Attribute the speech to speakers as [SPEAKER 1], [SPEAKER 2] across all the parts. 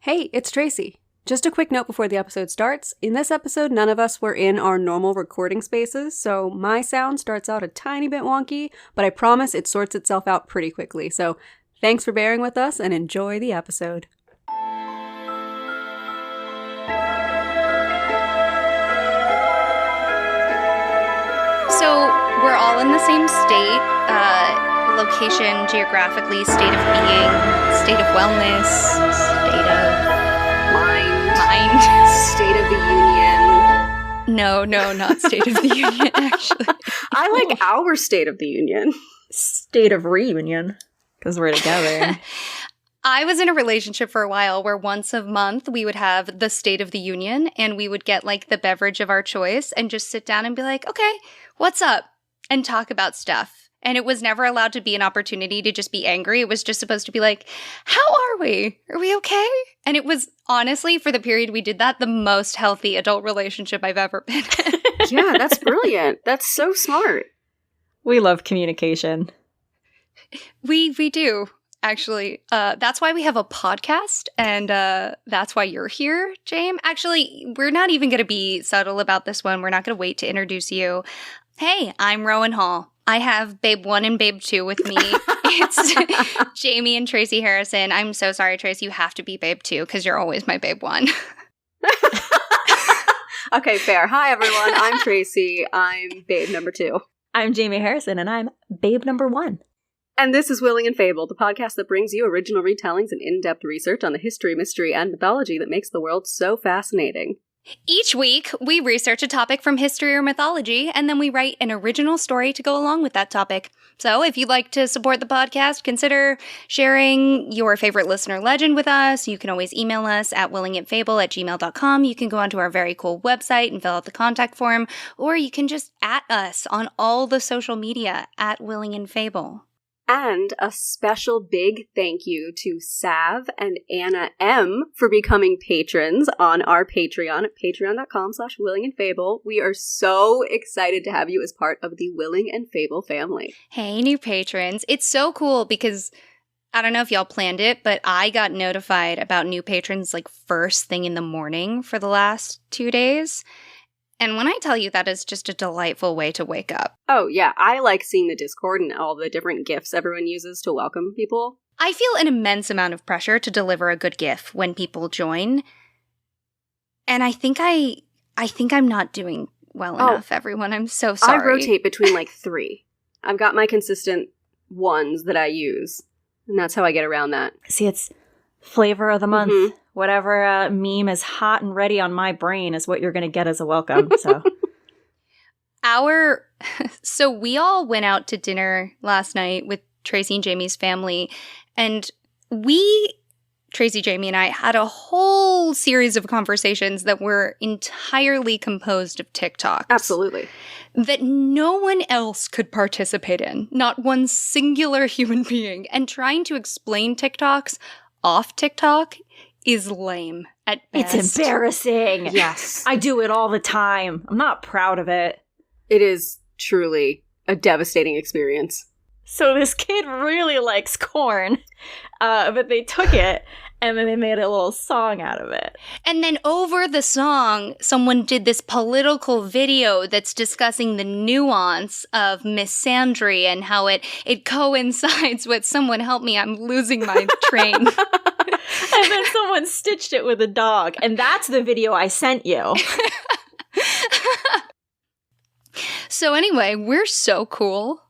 [SPEAKER 1] Hey, it's Tracy. Just a quick note before the episode starts. In this episode, none of us were in our normal recording spaces, so my sound starts out a tiny bit wonky, but I promise it sorts itself out pretty quickly. So thanks for bearing with us and enjoy the episode.
[SPEAKER 2] So we're all in the same state, location, geographically, state of being, state of wellness, state of mind,
[SPEAKER 1] State of the Union.
[SPEAKER 2] No, not state of the union, actually.
[SPEAKER 1] I like our State of the Union.
[SPEAKER 3] State of reunion, because we're together.
[SPEAKER 2] I was in a relationship for a while where once a month we would have the State of the Union and we would get like the beverage of our choice and just sit down and be like, okay, what's up? And talk about stuff. And it was never allowed to be an opportunity to just be angry. It was just supposed to be like, how are we? Are we okay? And it was honestly, for the period we did that, the most healthy adult relationship I've ever been in.
[SPEAKER 1] Yeah, that's brilliant. That's so smart.
[SPEAKER 3] We love communication.
[SPEAKER 2] We do. Actually, that's why we have a podcast, and that's why you're here, James. Actually, we're not even going to be subtle about this one. We're not going to wait to introduce you. Hey, I'm Rowan Hall. I have Babe 1 and Babe 2 with me. It's Jamie and Tracy Harrison. I'm so sorry, Tracy. You have to be Babe 2 because you're always my Babe 1.
[SPEAKER 1] Okay, fair. Hi, everyone. I'm Tracy. I'm Babe number 2.
[SPEAKER 3] I'm Jamie Harrison, and I'm Babe number 1.
[SPEAKER 1] And this is Willing and Fable, the podcast that brings you original retellings and in-depth research on the history, mystery, and mythology that makes the world so fascinating.
[SPEAKER 2] Each week, we research a topic from history or mythology, and then we write an original story to go along with that topic. So if you'd like to support the podcast, consider sharing your favorite listener legend with us. You can always email us at willingandfable@gmail.com. You can go onto our very cool website and fill out the contact form, or you can just @ us on all the social media at Willing and Fable.
[SPEAKER 1] And a special big thank you to Sav and Anna M. for becoming patrons on our Patreon at patreon.com/willingandfable. We are so excited to have you as part of the Willing and Fable family.
[SPEAKER 2] Hey, new patrons. It's so cool because I don't know if y'all planned it, but I got notified about new patrons like first thing in the morning for the last 2 days. And when I tell you that is just a delightful way to wake up.
[SPEAKER 1] Oh, yeah. I like seeing the Discord and all the different GIFs everyone uses to welcome people.
[SPEAKER 2] I feel an immense amount of pressure to deliver a good GIF when people join. And I think I'm not doing well enough, everyone. I'm so sorry.
[SPEAKER 1] I rotate between like 3. I've got my consistent ones that I use. And that's how I get around that.
[SPEAKER 3] See, it's flavor of the month. Mm-hmm. Whatever meme is hot and ready on my brain is what you're going to get as a welcome.
[SPEAKER 2] So we all went out to dinner last night with Tracy and Jamie's family, and Tracy, Jamie, and I had a whole series of conversations that were entirely composed of TikToks.
[SPEAKER 1] Absolutely.
[SPEAKER 2] That no one else could participate in. Not one singular human being. And trying to explain TikToks off TikTok is lame at best.
[SPEAKER 3] It's embarrassing.
[SPEAKER 1] Yes.
[SPEAKER 3] I do it all the time. I'm not proud of it.
[SPEAKER 1] It is truly a devastating experience.
[SPEAKER 3] So this kid really likes corn, but they took it and then they made a little song out of it.
[SPEAKER 2] And then over the song, someone did this political video that's discussing the nuance of misandry and how it coincides with someone help me, I'm losing my train.
[SPEAKER 3] And then someone stitched it with a dog. And that's the video I sent you.
[SPEAKER 2] So anyway, we're so cool.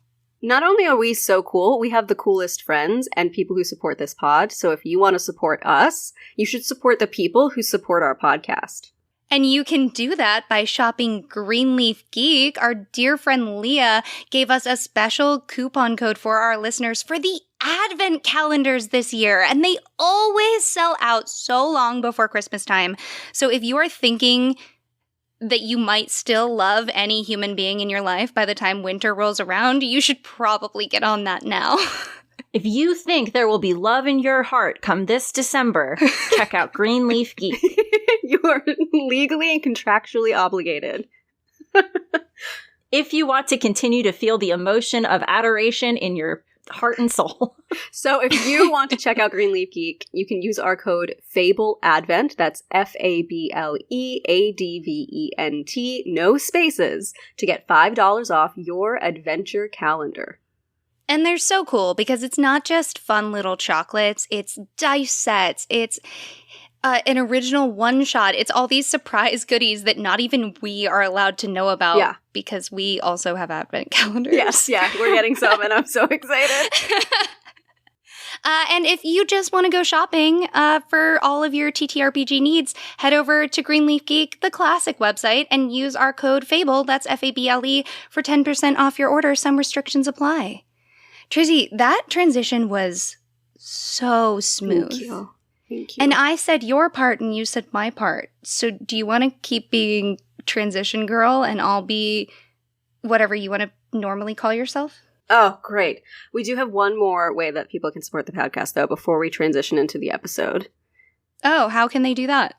[SPEAKER 1] Not only are we so cool, we have the coolest friends and people who support this pod. So if you want to support us, you should support the people who support our podcast.
[SPEAKER 2] And you can do that by shopping Greenleaf Geek. Our dear friend Leah gave us a special coupon code for our listeners for the advent calendars this year. And they always sell out so long before Christmas time. So if you are thinking that you might still love any human being in your life by the time winter rolls around, you should probably get on that now.
[SPEAKER 3] If you think there will be love in your heart come this December, check out Greenleaf Geek.
[SPEAKER 1] You are legally and contractually obligated.
[SPEAKER 3] If you want to continue to feel the emotion of adoration in your heart and soul.
[SPEAKER 1] So if you want to check out Greenleaf Geek, you can use our code FABLEADVENT, that's FABLEADVENT, no spaces, to get $5 off your adventure calendar.
[SPEAKER 2] And they're so cool because it's not just fun little chocolates, it's dice sets, it's an original one-shot. It's all these surprise goodies that not even we are allowed to know about because we also have advent calendars.
[SPEAKER 1] Yes, yeah, we're getting some and I'm so excited.
[SPEAKER 2] And if you just want to go shopping for all of your TTRPG needs, head over to Greenleaf Geek, the classic website, and use our code FABLE, that's FABLE, for 10% off your order. Some restrictions apply. Tracy, that transition was so smooth.
[SPEAKER 1] Thank you.
[SPEAKER 2] And I said your part and you said my part. So do you want to keep being transition girl and I'll be whatever you want to normally call yourself?
[SPEAKER 1] Oh, great. We do have one more way that people can support the podcast, though, before we transition into the episode.
[SPEAKER 2] Oh, how can they do that?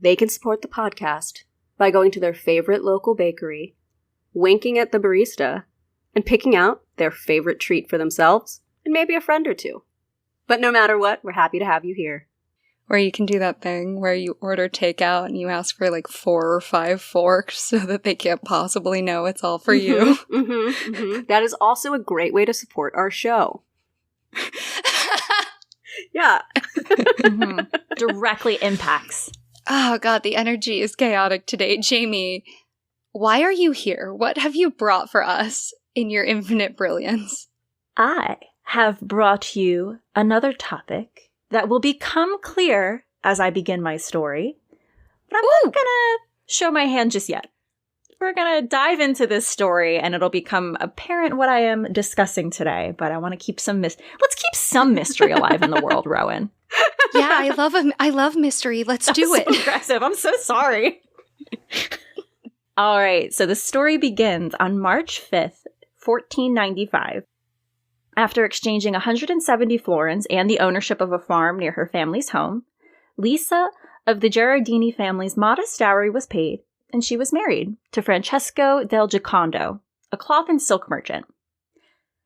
[SPEAKER 1] They can support the podcast by going to their favorite local bakery, winking at the barista, and picking out their favorite treat for themselves and maybe a friend or two. But no matter what, we're happy to have you here.
[SPEAKER 4] Where you can do that thing where you order takeout and you ask for like 4 or 5 forks so that they can't possibly know it's all for you.
[SPEAKER 1] That is also a great way to support our show. Yeah.
[SPEAKER 3] Directly impacts.
[SPEAKER 4] Oh god, the energy is chaotic today. Jamie, why are you here? What have you brought for us in your infinite brilliance?
[SPEAKER 3] I have brought you another topic that will become clear as I begin my story, but I'm not gonna show my hand just yet. We're gonna dive into this story and it'll become apparent what I am discussing today, but I want to keep let's keep some mystery alive in the world, Rowan.
[SPEAKER 2] Yeah, I love mystery. Let's do it.
[SPEAKER 3] So aggressive. I'm so sorry. All right, so the story begins on March 5th, 1495. After exchanging 170 florins and the ownership of a farm near her family's home, Lisa of the Gerardini family's modest dowry was paid, and she was married to Francesco del Giocondo, a cloth and silk merchant.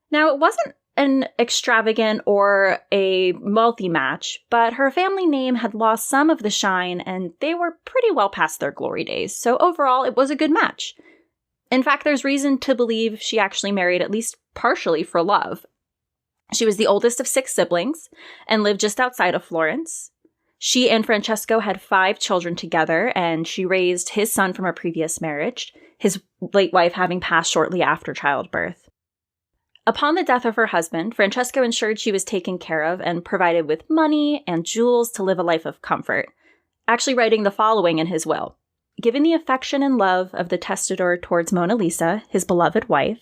[SPEAKER 3] Now, it wasn't an extravagant or a wealthy match, but her family name had lost some of the shine, and they were pretty well past their glory days, so overall, it was a good match. In fact, there's reason to believe she actually married at least partially for love. She was the oldest of 6 siblings and lived just outside of Florence. She and Francesco had 5 children together, and she raised his son from a previous marriage, his late wife having passed shortly after childbirth. Upon the death of her husband, Francesco ensured she was taken care of and provided with money and jewels to live a life of comfort, actually writing the following in his will. Given the affection and love of the testator towards Mona Lisa, his beloved wife,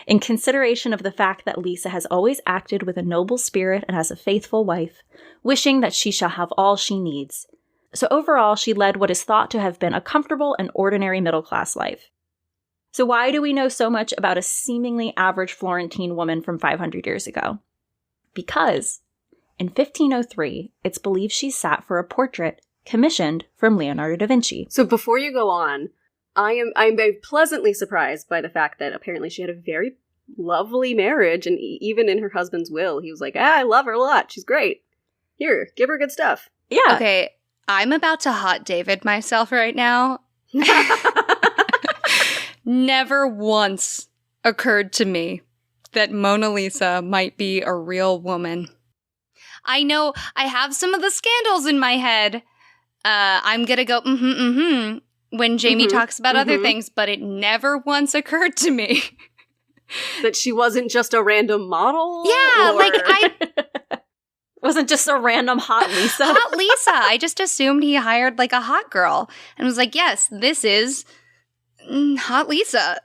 [SPEAKER 3] in consideration of the fact that Lisa has always acted with a noble spirit and as a faithful wife, wishing that she shall have all she needs. So overall, she led what is thought to have been a comfortable and ordinary middle-class life. So why do we know so much about a seemingly average Florentine woman from 500 years ago? Because in 1503, it's believed she sat for a portrait commissioned from Leonardo da Vinci.
[SPEAKER 1] So before you go on, I'm very pleasantly surprised by the fact that apparently she had a very lovely marriage, and even in her husband's will, he was like, I love her a lot. She's great. Here, give her good stuff.
[SPEAKER 3] Yeah.
[SPEAKER 2] Okay, I'm about to hot David myself right now.
[SPEAKER 4] Never once occurred to me that Mona Lisa might be a real woman.
[SPEAKER 2] I know I have some of the scandals in my head. I'm gonna go when Jamie talks about other things, but it never once occurred to me
[SPEAKER 1] that she wasn't just a random model.
[SPEAKER 2] Yeah, like I
[SPEAKER 3] wasn't just a random hot Lisa.
[SPEAKER 2] Hot Lisa. I just assumed he hired like a hot girl and was like, yes, this is hot Lisa.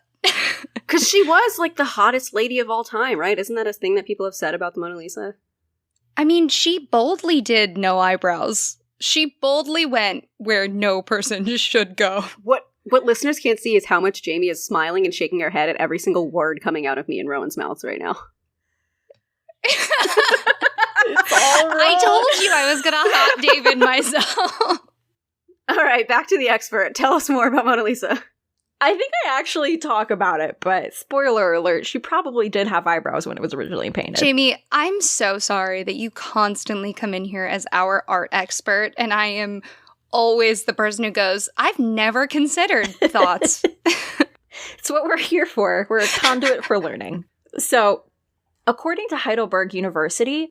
[SPEAKER 1] Because she was like the hottest lady of all time, right? Isn't that a thing that people have said about the Mona Lisa?
[SPEAKER 2] I mean, she boldly did
[SPEAKER 4] No eyebrows. She boldly went where no person should go.
[SPEAKER 1] What listeners can't see is how much Jamie is smiling and shaking her head at every single word coming out of me and Rowan's mouths right now.
[SPEAKER 2] I told you I was gonna hot David myself.
[SPEAKER 1] All right, back to the expert. Tell us more about Mona Lisa.
[SPEAKER 3] I think I actually talk about it, but spoiler alert, she probably did have eyebrows when it was originally painted.
[SPEAKER 4] Jamie, I'm so sorry that you constantly come in here as our art expert, and I am always the person who goes, I've never considered thoughts.
[SPEAKER 3] It's what we're here for. We're a conduit for learning. So, according to Heidelberg University,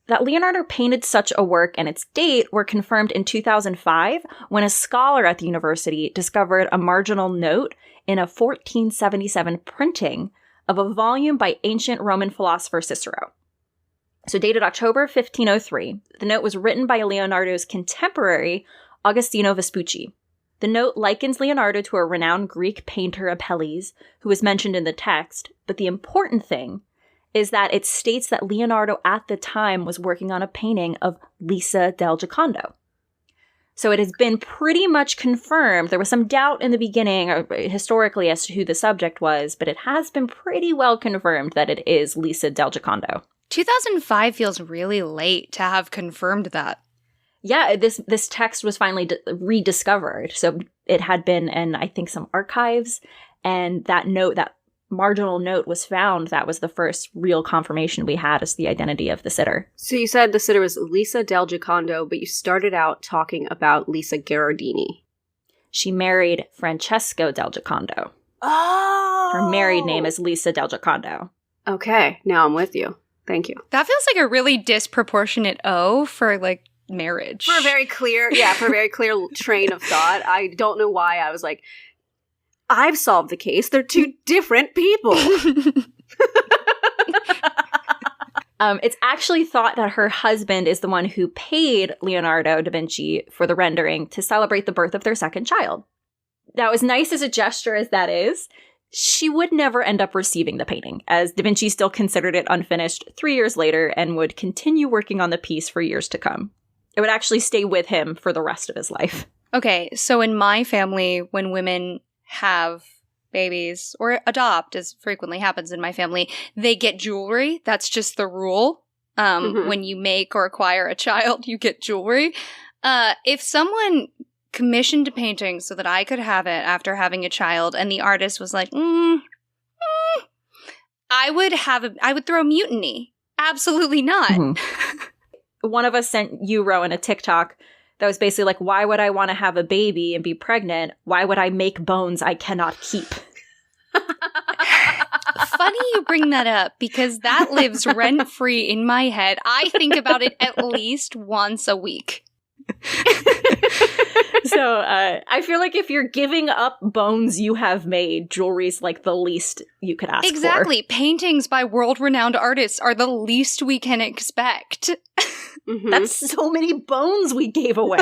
[SPEAKER 3] that Leonardo painted such a work and its date were confirmed in 2005 when a scholar at the university discovered a marginal note in a 1477 printing of a volume by ancient Roman philosopher Cicero. So dated October 1503, the note was written by Leonardo's contemporary Agostino Vespucci. The note likens Leonardo to a renowned Greek painter Apelles, who is mentioned in the text, but the important thing is that it states that Leonardo at the time was working on a painting of Lisa del Giocondo. So it has been pretty much confirmed. There was some doubt in the beginning, historically, as to who the subject was, but it has been pretty well confirmed that it is Lisa del Giocondo.
[SPEAKER 4] 2005 feels really late to have confirmed that.
[SPEAKER 3] Yeah, this text was finally rediscovered. So it had been in, I think, some archives, and that note, that marginal note was found. That was the first real confirmation we had as the identity of the sitter.
[SPEAKER 1] So you said the sitter was Lisa del Giocondo, but you started out talking about Lisa Gherardini.
[SPEAKER 3] She married Francesco del Giocondo.
[SPEAKER 1] Oh!
[SPEAKER 3] Her married name is Lisa del Giocondo.
[SPEAKER 1] Okay, now I'm with you. Thank you.
[SPEAKER 4] That feels like a really disproportionate O for, like, marriage.
[SPEAKER 1] For a very clear train of thought. I don't know why I was like, I've solved the case. They're two different people.
[SPEAKER 3] It's actually thought that her husband is the one who paid Leonardo da Vinci for the rendering to celebrate the birth of their second child. Now, as nice as a gesture as that is, she would never end up receiving the painting, as da Vinci still considered it unfinished 3 years later and would continue working on the piece for years to come. It would actually stay with him for the rest of his life.
[SPEAKER 4] Okay, so in my family, when women have babies or adopt, as frequently happens in my family, they get jewelry. That's just the rule. When you make or acquire a child, you get jewelry. If someone commissioned a painting so that I could have it after having a child, and the artist was like, I would throw a mutiny. Absolutely not.
[SPEAKER 3] Mm-hmm. One of us sent you, Rowan, a TikTok that was basically like, why would I want to have a baby and be pregnant? Why would I make bones I cannot keep?
[SPEAKER 4] Funny you bring that up, because that lives rent-free in my head. I think about it at least once a week.
[SPEAKER 3] So I feel like if you're giving up bones you have made, jewelry's like the least you could ask for.
[SPEAKER 4] Exactly. Paintings by world-renowned artists are the least we can expect.
[SPEAKER 1] Mm-hmm.
[SPEAKER 3] That's so many bones we gave away.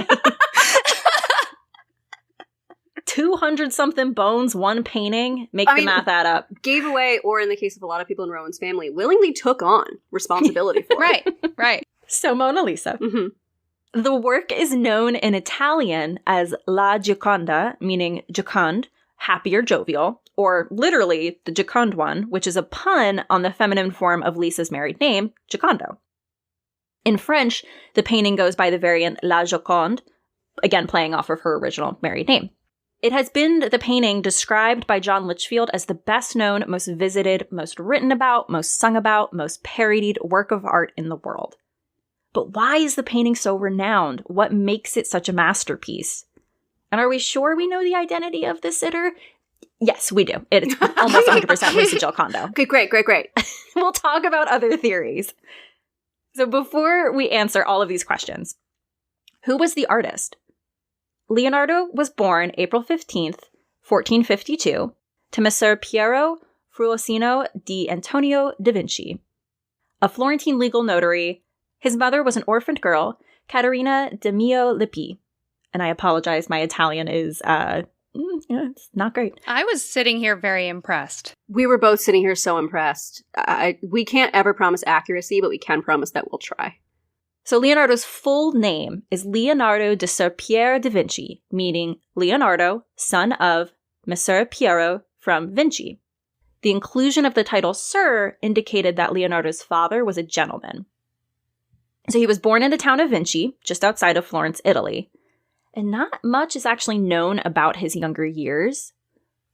[SPEAKER 3] 200-something bones, one painting. Make the math add up.
[SPEAKER 1] Gave away, or in the case of a lot of people in Rowan's family, willingly took on responsibility for it.
[SPEAKER 4] Right.
[SPEAKER 3] So Mona Lisa.
[SPEAKER 1] Mm-hmm.
[SPEAKER 3] The work is known in Italian as La Gioconda, meaning Joconde, happy or jovial, or literally the Joconde one, which is a pun on the feminine form of Lisa's married name, Giocondo. In French, the painting goes by the variant La Joconde, again playing off of her original married name. It has been the painting described by John Litchfield as the best known, most visited, most written about, most sung about, most parodied work of art in the world. But why is the painting so renowned? What makes it such a masterpiece? And are we sure we know the identity of the sitter? Yes, we do. It's almost 100% Lisa Giocondo.
[SPEAKER 1] Okay, great.
[SPEAKER 3] We'll talk about other theories. So before we answer all of these questions, who was the artist? Leonardo was born April 15th, 1452, to Messer Piero Fruosino di Antonio da Vinci, a Florentine legal notary. His mother was an orphaned girl, Caterina de Mio Lippi. And I apologize, my Italian is, it's not great.
[SPEAKER 4] I was sitting here very impressed.
[SPEAKER 1] We were both sitting here so impressed. We can't ever promise accuracy, but we can promise that we'll try.
[SPEAKER 3] So Leonardo's full name is Leonardo de Ser Pier da Vinci, meaning Leonardo, son of Messer Piero from Vinci. The inclusion of the title Sir indicated that Leonardo's father was a gentleman. So he was born in the town of Vinci, just outside of Florence, Italy. And not much is actually known about his younger years.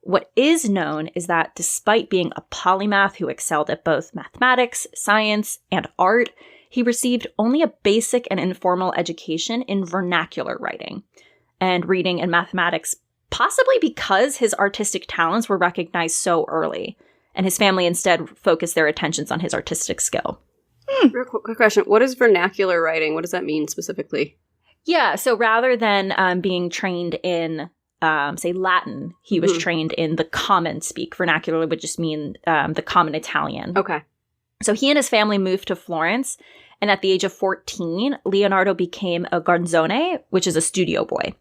[SPEAKER 3] What is known is that despite being a polymath who excelled at both mathematics, science, and art, he received only a basic and informal education in vernacular writing and reading and mathematics, possibly because his artistic talents were recognized so early, and his family instead focused their attentions on his artistic skill.
[SPEAKER 1] Real quick question. What is vernacular writing? What does that mean specifically?
[SPEAKER 3] Yeah, so rather than being trained in, say, Latin, he was trained in the common speak. Vernacular would just mean the common Italian.
[SPEAKER 1] Okay.
[SPEAKER 3] So he and his family moved to Florence, and at the age of 14, Leonardo became a garzone, which is a studio boy.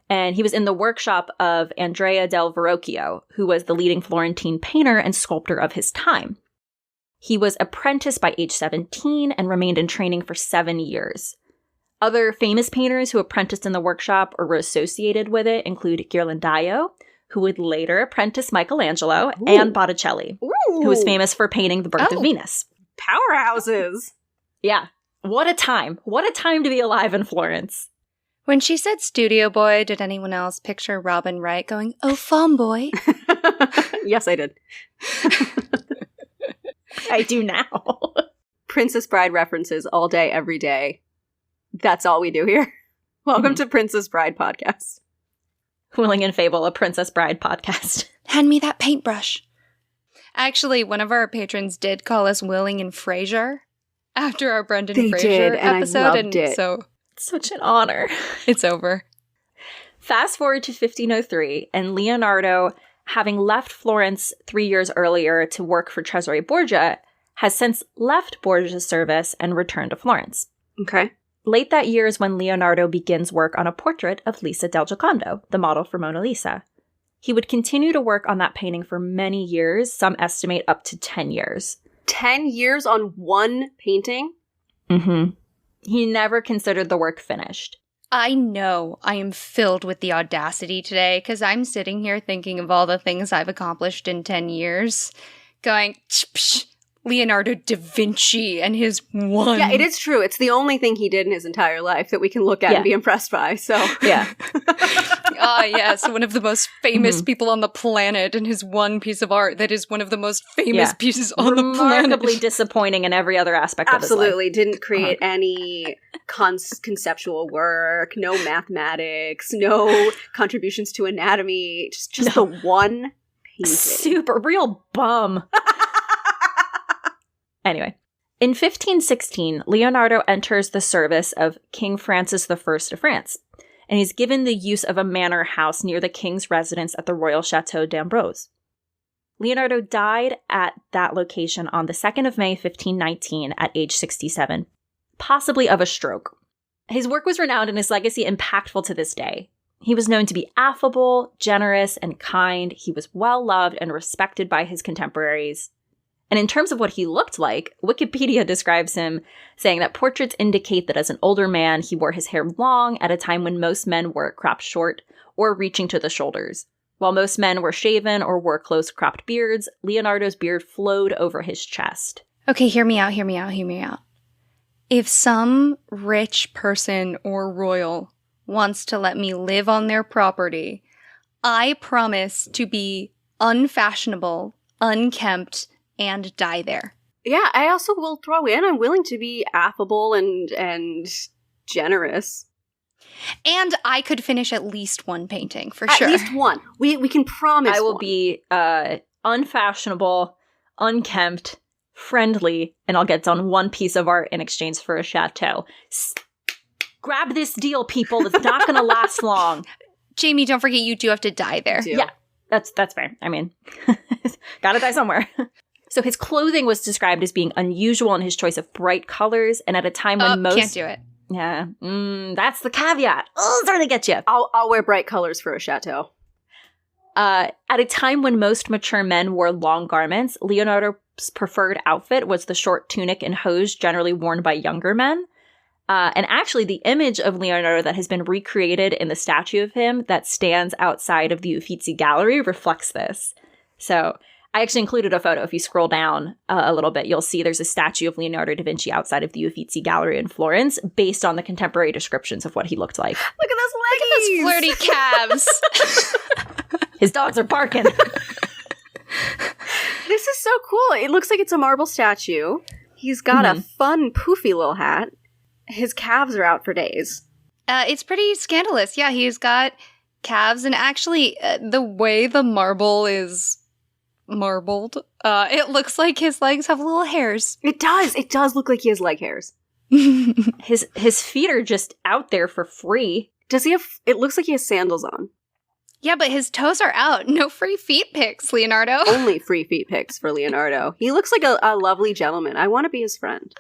[SPEAKER 3] And he was in the workshop of Andrea del Verrocchio, who was the leading Florentine painter and sculptor of his time. He was apprenticed by age 17 and remained in training for 7 years. Other famous painters who apprenticed in the workshop or were associated with it include Ghirlandaio, who would later apprentice Michelangelo, and Botticelli, who was famous for painting The Birth of Venus.
[SPEAKER 1] Powerhouses!
[SPEAKER 3] Yeah. What a time. What a time to be alive in Florence.
[SPEAKER 4] When she said studio boy, did anyone else picture Robin Wright going, "Oh, farm boy"?
[SPEAKER 1] Yes, I did.
[SPEAKER 3] I do now.
[SPEAKER 1] Princess Bride references all day, every day. That's all we do here. Welcome to Princess Bride Podcast.
[SPEAKER 3] Willing and Fable, a Princess Bride podcast.
[SPEAKER 4] Hand me that paintbrush. Actually, one of our patrons did call us Willing and Frasier after our Brendan Fraser episode.
[SPEAKER 1] I loved it.
[SPEAKER 4] So
[SPEAKER 3] Such an honor.
[SPEAKER 4] it's over.
[SPEAKER 3] Fast forward to 1503, and Leonardo, having left Florence 3 years earlier to work for Cesare Borgia, has since left Borgia's service and returned to Florence.
[SPEAKER 1] Okay.
[SPEAKER 3] Late that year is when Leonardo begins work on a portrait of Lisa del Giocondo, the model for Mona Lisa. He would continue to work on that painting for many years, some estimate up to 10 years.
[SPEAKER 1] 10 years on one painting?
[SPEAKER 3] Mm-hmm. He never considered the work finished.
[SPEAKER 4] I know I am filled with the audacity today because I'm sitting here thinking of all the things I've accomplished in 10 years, going, psh, Leonardo da Vinci and his one.
[SPEAKER 1] Yeah, it is true. It's the only thing he did in his entire life that we can look at and be impressed by, so.
[SPEAKER 3] Yeah.
[SPEAKER 4] Ah, yes, one of the most famous people on the planet and his one piece of art that is one of the most famous pieces on the planet.
[SPEAKER 3] Remarkably disappointing in every other aspect of his life.
[SPEAKER 1] Absolutely. Didn't create any conceptual work, no mathematics, no contributions to anatomy, just the one painting.
[SPEAKER 3] Super, real bum. Anyway, in 1516, Leonardo enters the service of King Francis I of France, and he's given the use of a manor house near the king's residence at the Royal Chateau d'Ambrose. Leonardo died at that location on the 2nd of May, 1519, at age 67, possibly of a stroke. His work was renowned and his legacy impactful to this day. He was known to be affable, generous, and kind. He was well-loved and respected by his contemporaries. And in terms of what he looked like, Wikipedia describes him saying that portraits indicate that as an older man, he wore his hair long at a time when most men wore it cropped short or reaching to the shoulders. While most men were shaven or wore close cropped beards, Leonardo's beard flowed over his chest.
[SPEAKER 4] Okay, hear me out. If some rich person or royal wants to let me live on their property, I promise to be unfashionable, unkempt, and die there.
[SPEAKER 1] Yeah, I also will throw in, I'm willing to be affable and generous.
[SPEAKER 4] And I could finish at least one painting, for
[SPEAKER 1] At
[SPEAKER 4] sure.
[SPEAKER 1] At least one. We can promise
[SPEAKER 3] I will
[SPEAKER 1] one.
[SPEAKER 3] be unfashionable, unkempt, friendly, and I'll get on one piece of art in exchange for a chateau. Grab this deal, people. It's not going to last long.
[SPEAKER 4] Jamie, don't forget you do have to die there.
[SPEAKER 3] Yeah, that's fair. I mean, gotta die somewhere. So his clothing was described as being unusual in his choice of bright colors, and at a time when most...
[SPEAKER 4] Can't do it.
[SPEAKER 3] Yeah, that's the caveat. Oh, it's gonna get you.
[SPEAKER 1] I'll wear bright colors for a chateau.
[SPEAKER 3] At a time when most mature men wore long garments, Leonardo's preferred outfit was the short tunic and hose generally worn by younger men. And actually, the image of Leonardo that has been recreated in the statue of him that stands outside of the Uffizi Gallery reflects this. So I actually included a photo. If you scroll down a little bit, you'll see there's a statue of Leonardo da Vinci outside of the Uffizi Gallery in Florence based on the contemporary descriptions of what he looked like.
[SPEAKER 1] Look at those leggings!
[SPEAKER 4] Look at those flirty calves.
[SPEAKER 3] His dogs are barking.
[SPEAKER 1] This is so cool. It looks like it's a marble statue. He's got a fun, poofy little hat. His calves are out for days.
[SPEAKER 4] It's pretty scandalous. Yeah, he's got calves, and actually, the way the marble is marbled, it looks like his legs have little hairs.
[SPEAKER 1] It does. It does look like he has leg hairs.
[SPEAKER 3] His feet are just out there for free.
[SPEAKER 1] Does he have... It looks like he has sandals on.
[SPEAKER 4] Yeah, but his toes are out. No free feet pics, Leonardo.
[SPEAKER 1] Only free feet pics for Leonardo. He looks like a lovely gentleman. I want to be his friend.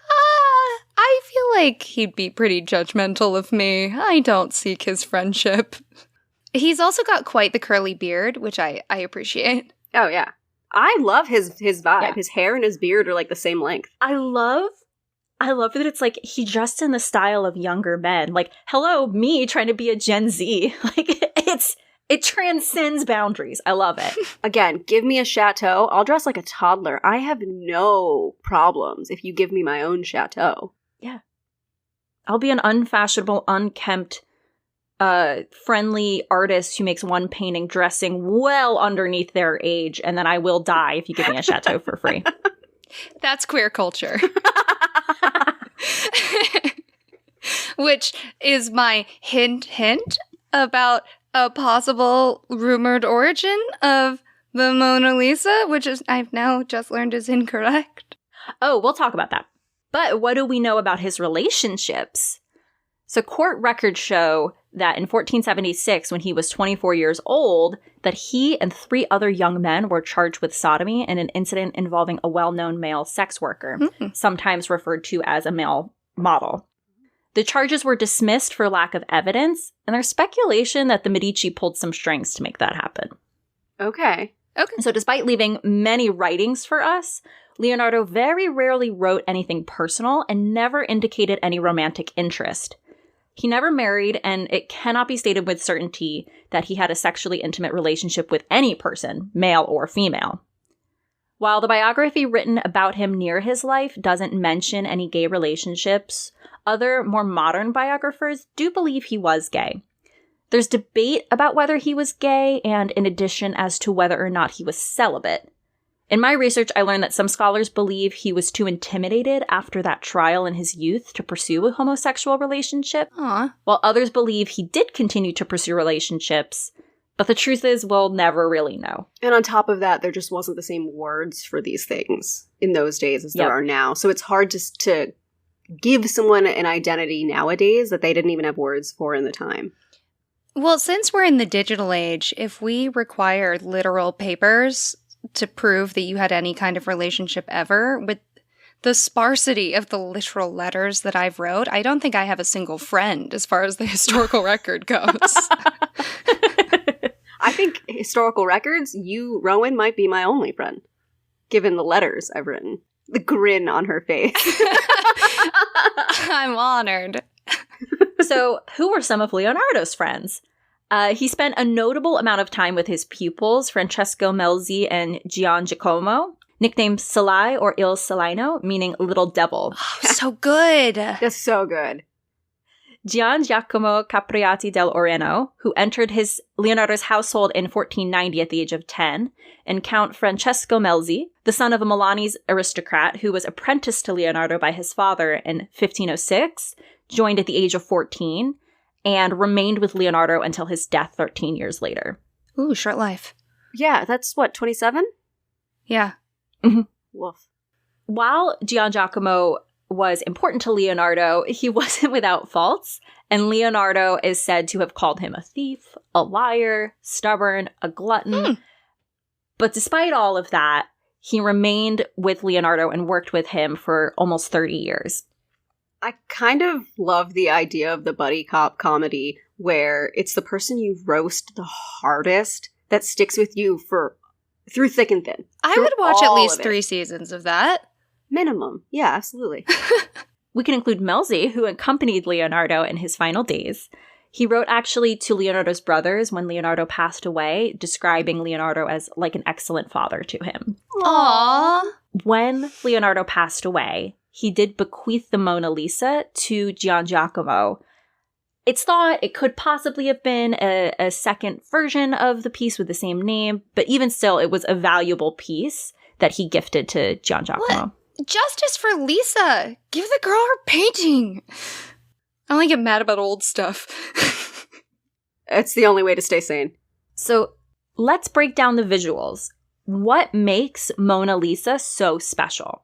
[SPEAKER 4] I feel like he'd be pretty judgmental of me. I don't seek his friendship. He's also got quite the curly beard, which I appreciate.
[SPEAKER 1] Oh, yeah. I love his vibe.
[SPEAKER 3] Yeah.
[SPEAKER 1] His hair and his beard are like the same length.
[SPEAKER 3] I love that it's like he dressed in the style of younger men. Like, hello, me trying to be a Gen Z. Like, it transcends boundaries. I love it.
[SPEAKER 1] Again, give me a chateau. I'll dress like a toddler. I have no problems if you give me my own chateau.
[SPEAKER 3] Yeah. I'll be an unfashionable, unkempt, friendly artist who makes one painting dressing well underneath their age, and then I will die if you give me a chateau for free.
[SPEAKER 4] That's queer culture. Which is my hint about a possible rumored origin of the Mona Lisa, which is I've now just learned is incorrect.
[SPEAKER 3] Oh, we'll talk about that. But what do we know about his relationships? So court records show that in 1476, when he was 24 years old, that he and 3 other young men were charged with sodomy in an incident involving a well-known male sex worker, sometimes referred to as a male model. The charges were dismissed for lack of evidence, and there's speculation that the Medici pulled some strings to make that happen.
[SPEAKER 1] Okay.
[SPEAKER 3] So despite leaving many writings for us, Leonardo very rarely wrote anything personal and never indicated any romantic interest. He never married, and it cannot be stated with certainty that he had a sexually intimate relationship with any person, male or female. While the biography written about him near his life doesn't mention any gay relationships, other more modern biographers do believe he was gay. There's debate about whether he was gay, and in addition as to whether or not he was celibate. In my research, I learned that some scholars believe he was too intimidated after that trial in his youth to pursue a homosexual relationship, while others believe he did continue to pursue relationships, but the truth is we'll never really know.
[SPEAKER 1] And on top of that, there just wasn't the same words for these things in those days as there are now. So it's hard to give someone an identity nowadays that they didn't even have words for in the time.
[SPEAKER 4] Well, since we're in the digital age, if we require literal papers to prove that you had any kind of relationship ever, with the sparsity of the literal letters that I've wrote, I don't think I have a single friend as far as the historical record goes.
[SPEAKER 1] I think historical records, you, Rowan, might be my only friend, given the letters I've written. The grin on her face.
[SPEAKER 4] I'm honored.
[SPEAKER 3] So, who were some of Leonardo's friends? He spent a notable amount of time with his pupils, Francesco Melzi and Gian Giacomo, nicknamed Salai or Il Salino, meaning little devil.
[SPEAKER 4] Oh, so good.
[SPEAKER 1] That's so good.
[SPEAKER 3] Gian Giacomo Capriati del Oreno, who entered Leonardo's household in 1490 at the age of 10, and Count Francesco Melzi, the son of a Milanese aristocrat who was apprenticed to Leonardo by his father in 1506, joined at the age of 14, and remained with Leonardo until his death 13 years later.
[SPEAKER 4] Ooh, short life.
[SPEAKER 1] Yeah, that's what, 27?
[SPEAKER 4] Yeah.
[SPEAKER 3] Mm-hmm.
[SPEAKER 1] Woof.
[SPEAKER 3] While Gian Giacomo was important to Leonardo, he wasn't without faults, and Leonardo is said to have called him a thief, a liar, stubborn, a glutton. But despite all of that, he remained with Leonardo and worked with him for almost 30 years.
[SPEAKER 1] I kind of love the idea of the buddy cop comedy where it's the person you roast the hardest that sticks with you through thick and thin.
[SPEAKER 4] I would watch at least 3 seasons of that.
[SPEAKER 1] Minimum. Yeah, absolutely.
[SPEAKER 3] We can include Melzi, who accompanied Leonardo in his final days. He wrote actually to Leonardo's brothers when Leonardo passed away, describing Leonardo as like an excellent father to him.
[SPEAKER 4] Aww.
[SPEAKER 3] When Leonardo passed away, he did bequeath the Mona Lisa to Gian Giacomo. It's thought it could possibly have been a second version of the piece with the same name, but even still, it was a valuable piece that he gifted to Gian Giacomo.
[SPEAKER 4] What? Justice for Lisa! Give the girl her painting! I only get mad about old stuff.
[SPEAKER 1] It's the only way to stay sane.
[SPEAKER 3] So let's break down the visuals. What makes Mona Lisa so special?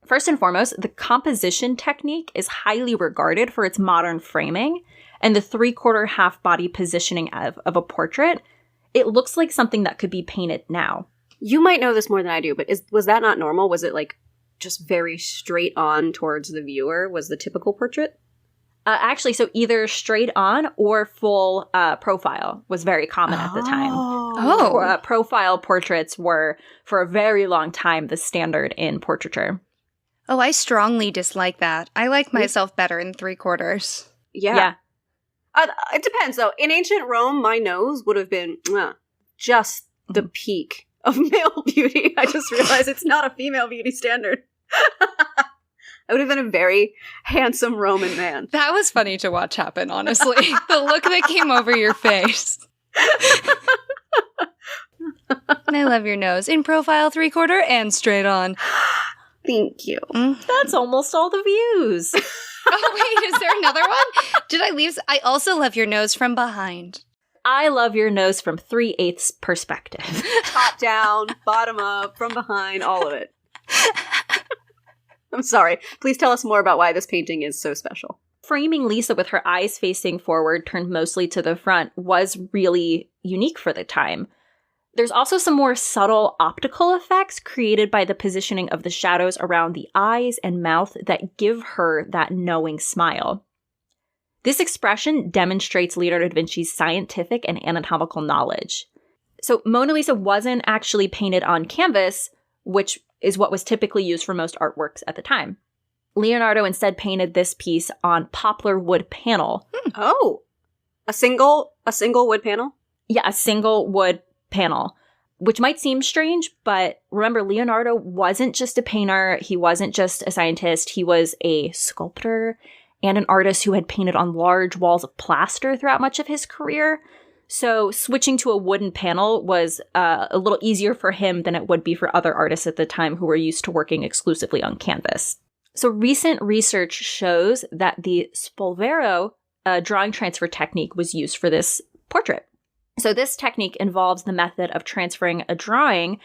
[SPEAKER 3] First and foremost, the composition technique is highly regarded for its modern framing and the 3/4 half body positioning of a portrait. It looks like something that could be painted now.
[SPEAKER 1] You might know this more than I do, but was that not normal? Was it like just very straight on towards the viewer? Was the typical portrait?
[SPEAKER 3] Actually, so either straight on or full profile was very common at the time.
[SPEAKER 4] Oh.
[SPEAKER 3] Profile portraits were, for a very long time, the standard in portraiture.
[SPEAKER 4] Oh, I strongly dislike that. I like myself better in 3/4.
[SPEAKER 1] Yeah. It depends, though. In ancient Rome, my nose would have been just the peak of male beauty. I just realized it's not a female beauty standard. I would have been a very handsome Roman man.
[SPEAKER 4] That was funny to watch happen, honestly. The look that came over your face. I love your nose. In profile, 3/4, and straight on.
[SPEAKER 1] Thank you.
[SPEAKER 3] That's almost all the views.
[SPEAKER 4] Oh, wait, is there another one? Did I leave? I also love your nose from behind.
[SPEAKER 3] I love your nose from 3/8 perspective.
[SPEAKER 1] Top down, bottom up, from behind, all of it. I'm sorry. Please tell us more about why this painting is so special.
[SPEAKER 3] Framing Lisa with her eyes facing forward, turned mostly to the front, was really unique for the time. There's also some more subtle optical effects created by the positioning of the shadows around the eyes and mouth that give her that knowing smile. This expression demonstrates Leonardo da Vinci's scientific and anatomical knowledge. So Mona Lisa wasn't actually painted on canvas, which is what was typically used for most artworks at the time. Leonardo instead painted this piece on poplar wood panel.
[SPEAKER 1] Oh, a single wood panel?
[SPEAKER 3] Yeah, a single wood panel, which might seem strange, but remember, Leonardo wasn't just a painter. He wasn't just a scientist. He was a sculptor and an artist who had painted on large walls of plaster throughout much of his career. So switching to a wooden panel was a little easier for him than it would be for other artists at the time who were used to working exclusively on canvas. So recent research shows that the Spolvero drawing transfer technique was used for this portrait. So this technique involves the method of transferring a drawing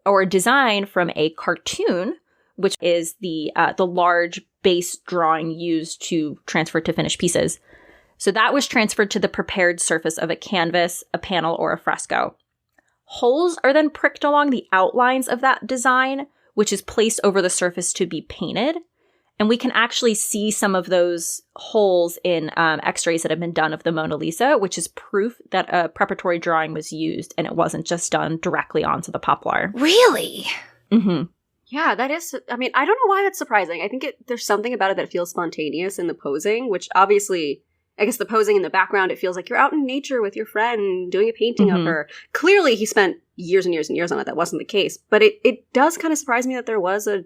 [SPEAKER 3] or design from a cartoon, which is the large base drawing used to transfer to finished pieces. So that was transferred to the prepared surface of a canvas, a panel, or a fresco. Holes are then pricked along the outlines of that design, which is placed over the surface to be painted. And we can actually see some of those holes in x-rays that have been done of the Mona Lisa, which is proof that a preparatory drawing was used and it wasn't just done directly onto the poplar.
[SPEAKER 4] Really?
[SPEAKER 3] Mm-hmm.
[SPEAKER 1] Yeah, that is, I mean, I don't know why that's surprising. I think there's something about it that feels spontaneous in the posing, which obviously, I guess the posing in the background, it feels like you're out in nature with your friend doing a painting of her. Clearly, he spent years and years and years on it. That wasn't the case. But it does kind of surprise me that there was a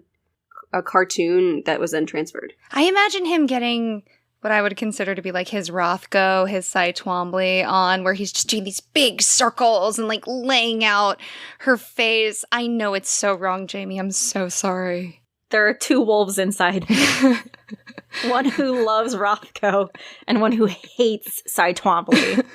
[SPEAKER 1] cartoon that was then transferred.
[SPEAKER 4] I imagine him getting what I would consider to be like his Rothko, his Cy Twombly on, where he's just doing these big circles and like laying out her face. I know it's so wrong, Jamie. I'm so sorry.
[SPEAKER 3] There are two wolves inside me. One who loves Rothko and one who hates Cy Twombly.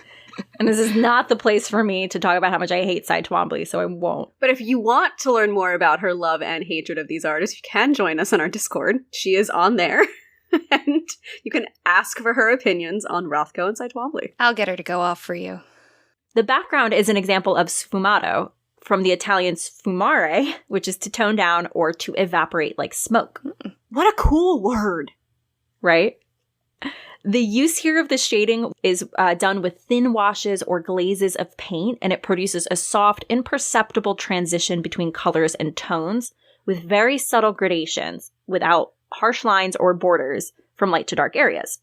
[SPEAKER 3] And this is not the place for me to talk about how much I hate Cy Twombly, so I won't.
[SPEAKER 1] But if you want to learn more about her love and hatred of these artists, you can join us on our Discord. She is on there. And you can ask for her opinions on Rothko and Cy Twombly.
[SPEAKER 4] I'll get her to go off for you.
[SPEAKER 3] The background is an example of sfumato, from the Italian sfumare, which is to tone down or to evaporate like smoke.
[SPEAKER 1] What a cool word.
[SPEAKER 3] Right? The use here of the shading is done with thin washes or glazes of paint, and it produces a soft, imperceptible transition between colors and tones with very subtle gradations without harsh lines or borders from light to dark areas.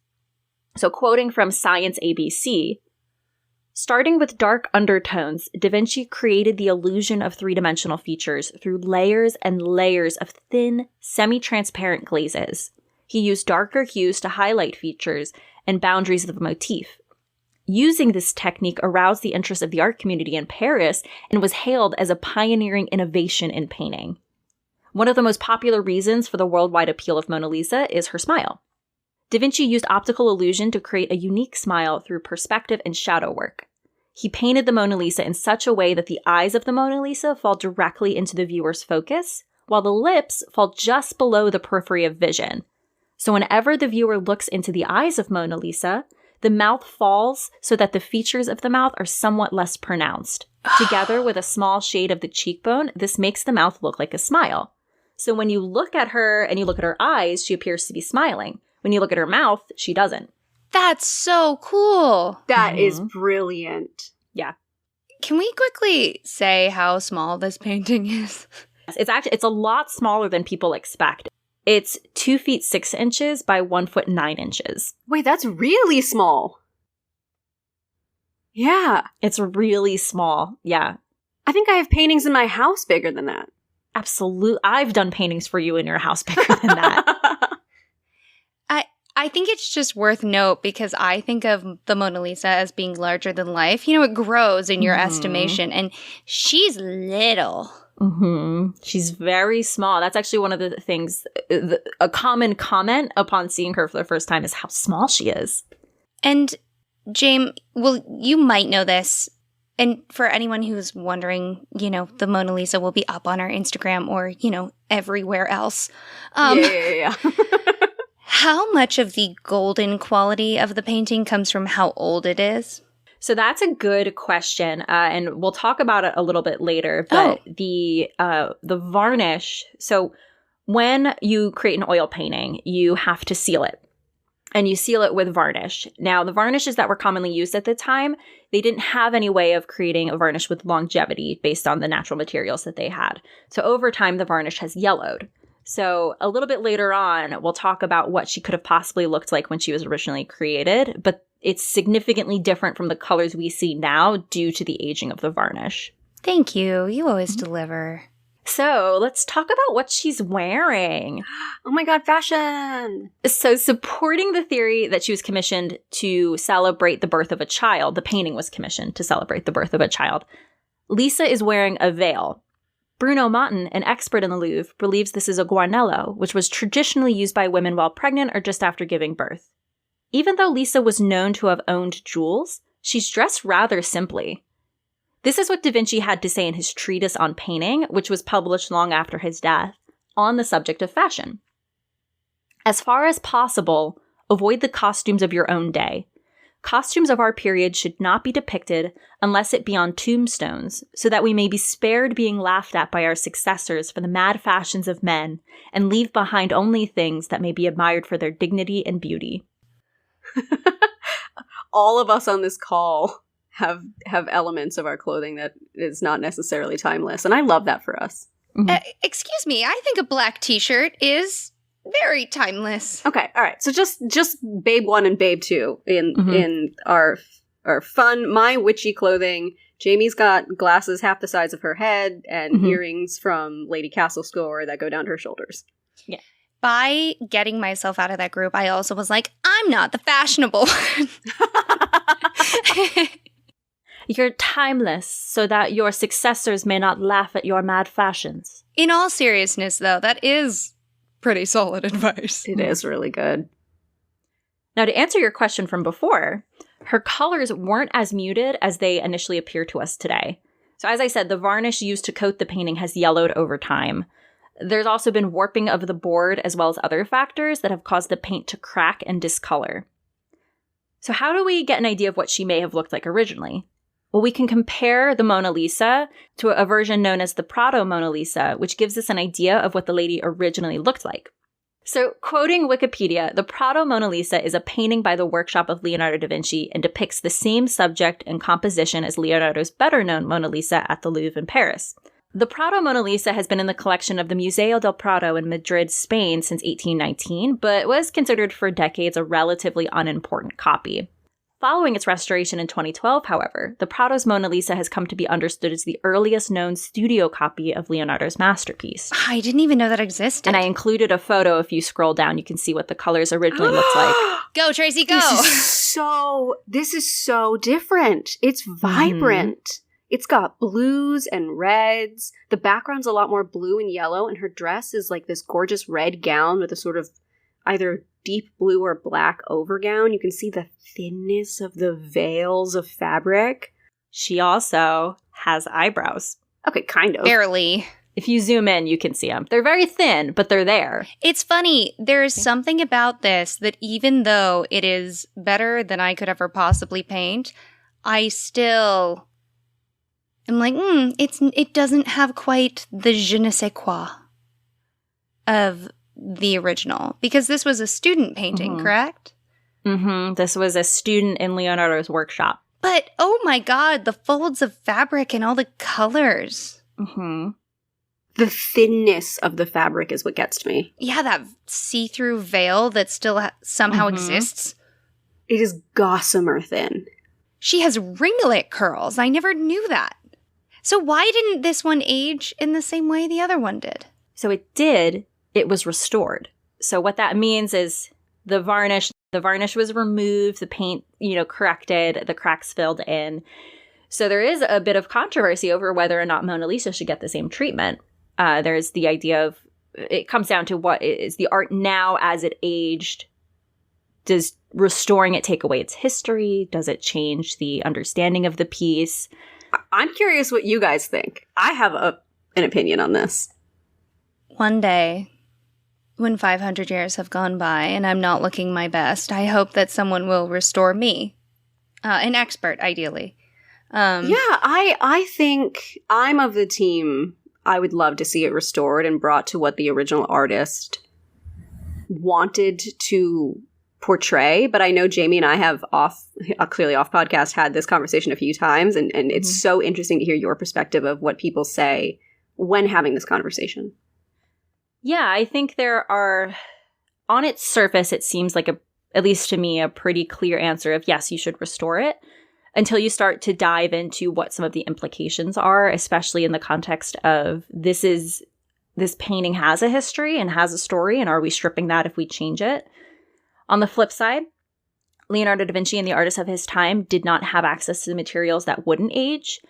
[SPEAKER 3] So quoting from Science ABC, starting with dark undertones, Da Vinci created the illusion of three-dimensional features through layers and layers of thin, semi-transparent glazes. He used darker hues to highlight features and boundaries of the motif. Using this technique aroused the interest of the art community in Paris and was hailed as a pioneering innovation in painting. One of the most popular reasons for the worldwide appeal of Mona Lisa is her smile. Da Vinci used optical illusion to create a unique smile through perspective and shadow work. He painted the Mona Lisa in such a way that the eyes of the Mona Lisa fall directly into the viewer's focus, while the lips fall just below the periphery of vision. So whenever the viewer looks into the eyes of Mona Lisa, the mouth falls so that the features of the mouth are somewhat less pronounced. Together with a small shade of the cheekbone, this makes the mouth look like a smile. So when you look at her and you look at her eyes, she appears to be smiling. When you look at her mouth, she doesn't.
[SPEAKER 2] That's so cool.
[SPEAKER 1] That is brilliant.
[SPEAKER 3] Yeah.
[SPEAKER 2] Can we quickly say how small this painting is?
[SPEAKER 3] It's a lot smaller than people expect. It's 2 feet 6 inches by 1 foot 9 inches.
[SPEAKER 1] Wait, that's really small. Yeah.
[SPEAKER 3] It's really small. Yeah.
[SPEAKER 1] I think I have paintings in my house bigger than that.
[SPEAKER 3] Absolutely. I've done paintings for you in your house bigger than that.
[SPEAKER 2] I think it's just worth note because I think of the Mona Lisa as being larger than life. You know, it grows in your estimation, and she's little.
[SPEAKER 3] She's very small. That's actually one of the things, a common comment upon seeing her for the first time is how small she is.
[SPEAKER 2] And James, well, you might know this. And for anyone who's wondering, you know, the Mona Lisa will be up on our Instagram or, you know, everywhere else.
[SPEAKER 1] Yeah.
[SPEAKER 2] How much of the golden quality of the painting comes from how old it is?
[SPEAKER 3] So that's a good question, and we'll talk about it a little bit later. But the varnish. So when you create an oil painting, you have to seal it, and you seal it with varnish. Now, the varnishes that were commonly used at the time, they didn't have any way of creating a varnish with longevity based on the natural materials that they had. So over time, the varnish has yellowed. So a little bit later on, we'll talk about what she could have possibly looked like when she was originally created, but it's significantly different from the colors we see now due to the aging of the varnish.
[SPEAKER 2] Thank you. You always deliver.
[SPEAKER 3] So let's talk about what she's wearing.
[SPEAKER 1] Oh my god, fashion!
[SPEAKER 3] So supporting the theory that she was commissioned to celebrate the birth of a child, the painting was commissioned to celebrate the birth of a child, Lisa is wearing a veil. Bruno Matten, an expert in the Louvre, believes this is a guarnello, which was traditionally used by women while pregnant or just after giving birth. Even though Lisa was known to have owned jewels, she's dressed rather simply. This is what Da Vinci had to say in his treatise on painting, which was published long after his death, on the subject of fashion. As far as possible, avoid the costumes of your own day. Costumes of our period should not be depicted unless it be on tombstones, so that we may be spared being laughed at by our successors for the mad fashions of men, and leave behind only things that may be admired for their dignity and beauty.
[SPEAKER 1] All of us on this call have elements of our clothing that is not necessarily timeless, and I love that for us.
[SPEAKER 2] Excuse me, I think a black t-shirt is very timeless.
[SPEAKER 1] Okay, all right. So just Babe 1 and Babe 2 in our fun, my witchy clothing. Jamie's got glasses half the size of her head and earrings from Lady Castle Score that go down to her shoulders.
[SPEAKER 3] Yeah.
[SPEAKER 2] By getting myself out of that group, I also was like, I'm not the fashionable one.
[SPEAKER 3] You're timeless, so that your successors may not laugh at your mad fashions.
[SPEAKER 2] In all seriousness, though, that is pretty solid advice.
[SPEAKER 1] It is really good.
[SPEAKER 3] Now, to answer your question from before, her colors weren't as muted as they initially appear to us today. So as I said, the varnish used to coat the painting has yellowed over time. There's also been warping of the board as well as other factors that have caused the paint to crack and discolor. So how do we get an idea of what she may have looked like originally? Well, we can compare the Mona Lisa to a version known as the Prado Mona Lisa, which gives us an idea of what the lady originally looked like. So, quoting Wikipedia, the Prado Mona Lisa is a painting by the workshop of Leonardo da Vinci and depicts the same subject and composition as Leonardo's better-known Mona Lisa at the Louvre in Paris. The Prado Mona Lisa has been in the collection of the Museo del Prado in Madrid, Spain since 1819, but was considered for decades a relatively unimportant copy. Following its restoration in 2012, however, the Prado's Mona Lisa has come to be understood as the earliest known studio copy of Leonardo's masterpiece.
[SPEAKER 2] I didn't even know that existed.
[SPEAKER 3] And I included a photo. If you scroll down, you can see what the colors originally looked like.
[SPEAKER 2] Go, Tracy, go!
[SPEAKER 1] This is so different. It's vibrant. Mm-hmm. It's got blues and reds. The background's a lot more blue and yellow, and her dress is like this gorgeous red gown with a sort of either deep blue or black overgown. You can see the thinness of the veils of fabric.
[SPEAKER 3] She also has eyebrows.
[SPEAKER 1] Okay, kind of.
[SPEAKER 2] Barely.
[SPEAKER 3] If you zoom in, you can see them. They're very thin, but they're there.
[SPEAKER 2] It's funny. There is something about this that even though it is better than I could ever possibly paint, I still am like, it doesn't have quite the je ne sais quoi of the original, because this was a student painting, correct?
[SPEAKER 3] Mm-hmm. This was a student in Leonardo's workshop.
[SPEAKER 2] But, oh my god, the folds of fabric and all the colors.
[SPEAKER 3] Mm-hmm.
[SPEAKER 1] The thinness of the fabric is what gets to me.
[SPEAKER 2] Yeah, that see-through veil that still somehow exists.
[SPEAKER 1] It is gossamer thin.
[SPEAKER 2] She has ringlet curls. I never knew that. So why didn't this one age in the same way the other one did?
[SPEAKER 3] So it did. It was restored. So what that means is the varnish was removed, the paint, corrected, the cracks filled in. So there is a bit of controversy over whether or not Mona Lisa should get the same treatment. There's the idea of, it comes down to what is the art now as it aged. Does restoring it take away its history? Does it change the understanding of the piece?
[SPEAKER 1] I'm curious what you guys think. I have an opinion on this.
[SPEAKER 2] One day, when 500 years have gone by and I'm not looking my best, I hope that someone will restore me. An expert, ideally.
[SPEAKER 1] I think I'm of the team. I would love to see it restored and brought to what the original artist wanted to portray. But I know Jamie and I have clearly off podcast had this conversation a few times, and it's so interesting to hear your perspective of what people say when having this conversation.
[SPEAKER 3] Yeah, I think there are, on its surface, it seems like, at least to me, a pretty clear answer of yes, you should restore it, until you start to dive into what some of the implications are, especially in the context of this painting has a history and has a story, and are we stripping that if we change it? On the flip side, Leonardo da Vinci and the artists of his time did not have access to the materials that wouldn't age.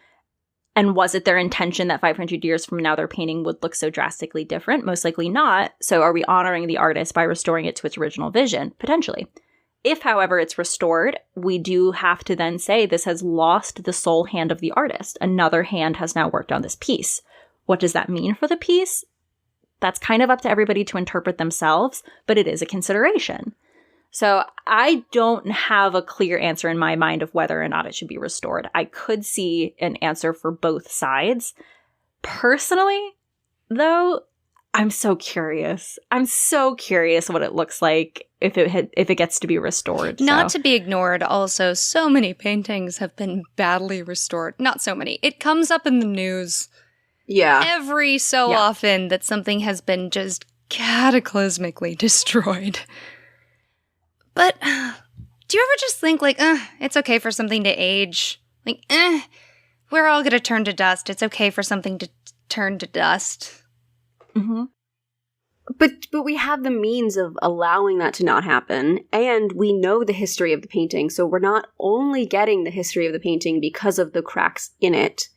[SPEAKER 3] And was it their intention that 500 years from now their painting would look so drastically different? Most likely not. So are we honoring the artist by restoring it to its original vision? Potentially. If, however, it's restored, we do have to then say this has lost the sole hand of the artist. Another hand has now worked on this piece. What does that mean for the piece? That's kind of up to everybody to interpret themselves, but it is a consideration. So I don't have a clear answer in my mind of whether or not it should be restored. I could see an answer for both sides. Personally, though, I'm so curious. I'm so curious what it looks like if it gets to be restored.
[SPEAKER 2] Not to be ignored, also, so many paintings have been badly restored. Not so many. It comes up in the news.
[SPEAKER 1] Yeah.
[SPEAKER 2] Every so often that something has been just cataclysmically destroyed. But do you ever just think, like, it's okay for something to age? Like, we're all going to turn to dust. It's okay for something to turn to dust.
[SPEAKER 1] Mm-hmm. But we have the means of allowing that to not happen, and we know the history of the painting, so we're not only getting the history of the painting because of the cracks in it.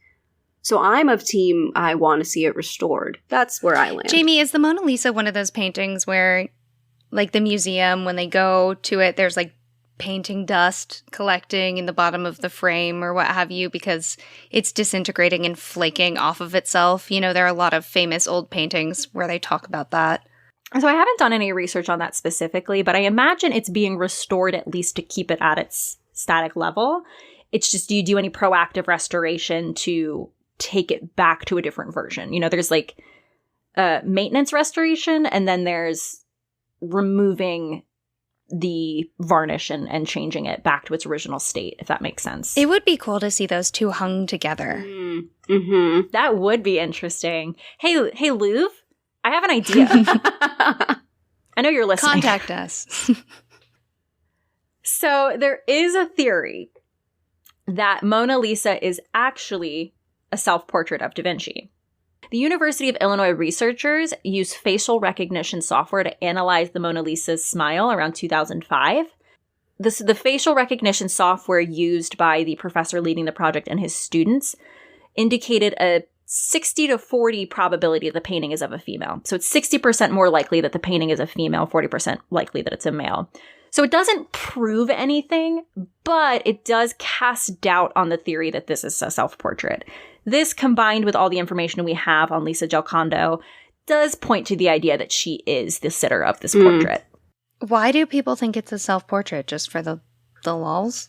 [SPEAKER 1] So I'm of team, I want to see it restored. That's where I land.
[SPEAKER 2] Jamie, is the Mona Lisa one of those paintings where, like, the museum, when they go to it, there's, like, painting dust collecting in the bottom of the frame or what have you because it's disintegrating and flaking off of itself? You know, there are a lot of famous old paintings where they talk about that.
[SPEAKER 3] So I haven't done any research on that specifically, but I imagine it's being restored at least to keep it at its static level. It's just, do you do any proactive restoration to take it back to a different version? You know, there's like maintenance restoration, and then there's removing the varnish and changing it back to its original state, if that makes sense.
[SPEAKER 2] It would be cool to see those two hung together.
[SPEAKER 1] Mm-hmm.
[SPEAKER 3] That would be interesting. Hey, Louvre, I have an idea. I know you're listening.
[SPEAKER 2] Contact us.
[SPEAKER 3] So there is a theory that Mona Lisa is actually a self-portrait of Da Vinci. The University of Illinois researchers used facial recognition software to analyze the Mona Lisa's smile around 2005. The facial recognition software used by the professor leading the project and his students indicated a 60 to 40 probability that the painting is of a female. So it's 60% more likely that the painting is a female, 40% likely that it's a male. So it doesn't prove anything, but it does cast doubt on the theory that this is a self-portrait. This, combined with all the information we have on Lisa Giocondo, does point to the idea that she is the sitter of this portrait.
[SPEAKER 4] Why do people think it's a self-portrait? Just for the lulz?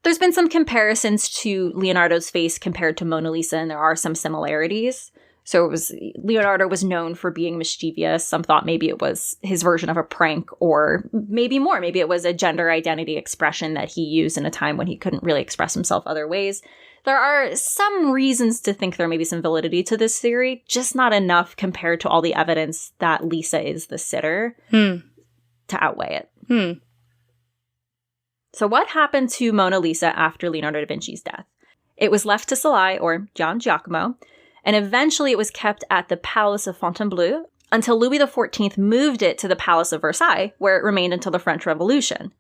[SPEAKER 3] There's been some comparisons to Leonardo's face compared to Mona Lisa, and there are some similarities. So Leonardo was known for being mischievous. Some thought maybe it was his version of a prank, or maybe more. Maybe it was a gender identity expression that he used in a time when he couldn't really express himself other ways. There are some reasons to think there may be some validity to this theory, just not enough compared to all the evidence that Lisa is the sitter to outweigh it. So what happened to Mona Lisa after Leonardo da Vinci's death? It was left to Salai, or Gian Giacomo, and eventually it was kept at the Palace of Fontainebleau until Louis XIV moved it to the Palace of Versailles, where it remained until the French Revolution.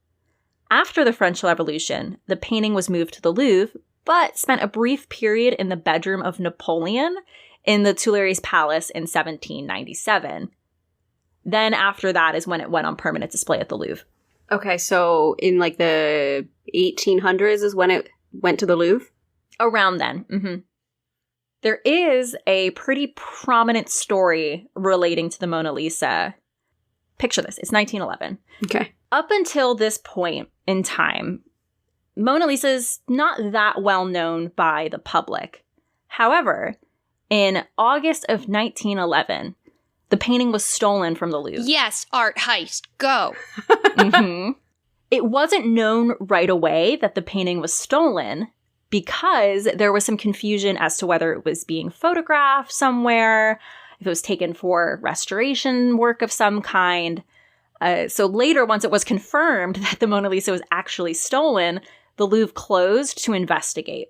[SPEAKER 3] After the French Revolution, the painting was moved to the Louvre, but spent a brief period in the bedroom of Napoleon in the Tuileries Palace in 1797. Then after that is when it went on permanent display at the Louvre.
[SPEAKER 1] Okay, so in like the 1800s is when it went to the Louvre?
[SPEAKER 3] Around then. There is a pretty prominent story relating to the Mona Lisa. Picture this. It's 1911.
[SPEAKER 1] Okay.
[SPEAKER 3] Up until this point in time, Mona Lisa's not that well known by the public. However, in August of 1911, the painting was stolen from the Louvre.
[SPEAKER 4] Yes, art heist. Go.
[SPEAKER 3] It wasn't known right away that the painting was stolen because there was some confusion as to whether it was being photographed somewhere, if it was taken for restoration work of some kind. So later, once it was confirmed that the Mona Lisa was actually stolen, the Louvre closed to investigate.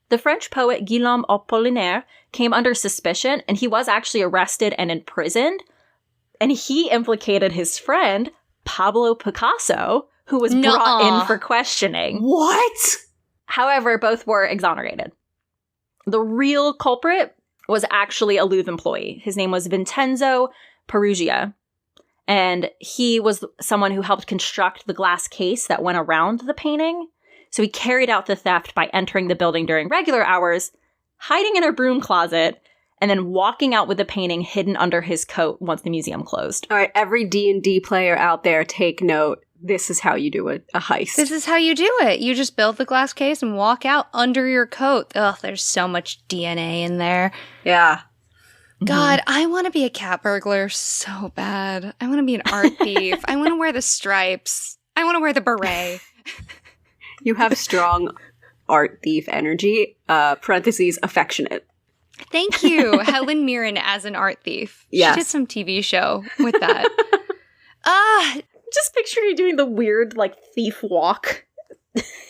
[SPEAKER 3] The French poet Guillaume Apollinaire came under suspicion, and he was actually arrested and imprisoned. And he implicated his friend, Pablo Picasso, who was brought in for questioning.
[SPEAKER 1] What?
[SPEAKER 3] However, both were exonerated. The real culprit was actually a Louvre employee. His name was Vincenzo Perugia, and he was someone who helped construct the glass case that went around the painting. So he carried out the theft by entering the building during regular hours, hiding in a broom closet, and then walking out with the painting hidden under his coat once the museum closed.
[SPEAKER 1] All right, every D&D player out there, take note. This is how you do a heist.
[SPEAKER 4] This is how you do it. You just build the glass case and walk out under your coat. Ugh, there's so much DNA in there.
[SPEAKER 1] Yeah.
[SPEAKER 4] God, I want to be a cat burglar so bad. I want to be an art thief. I want to wear the stripes. I want to wear the beret.
[SPEAKER 1] You have strong art thief energy, parentheses, affectionate.
[SPEAKER 4] Thank you, Helen Mirren as an art thief.
[SPEAKER 1] Yes.
[SPEAKER 4] She did some TV show with that.
[SPEAKER 3] Just picture you doing the weird, thief walk.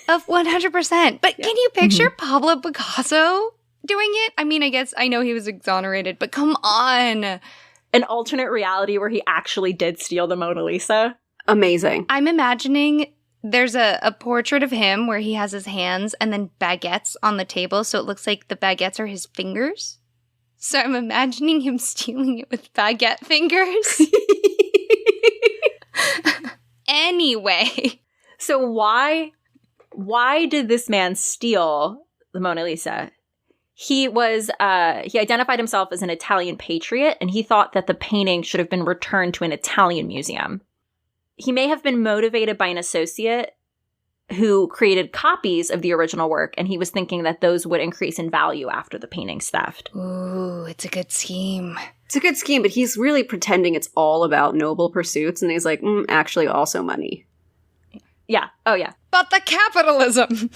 [SPEAKER 4] Of 100%. But can you picture Pablo Picasso doing it? I mean, I guess I know he was exonerated, but come on.
[SPEAKER 3] An alternate reality where he actually did steal the Mona Lisa.
[SPEAKER 1] Amazing.
[SPEAKER 4] I'm imagining there's a portrait of him where he has his hands and then baguettes on the table, so it looks like the baguettes are his fingers. So I'm imagining him stealing it with baguette fingers. Anyway.
[SPEAKER 3] So why did this man steal the Mona Lisa? He identified himself as an Italian patriot, and he thought that the painting should have been returned to an Italian museum. He may have been motivated by an associate who created copies of the original work, and he was thinking that those would increase in value after the painting's theft.
[SPEAKER 4] Ooh, it's a good scheme.
[SPEAKER 1] It's a good scheme, but he's really pretending it's all about noble pursuits, and he's like, actually also money.
[SPEAKER 3] Yeah. Oh, yeah.
[SPEAKER 4] But the capitalism!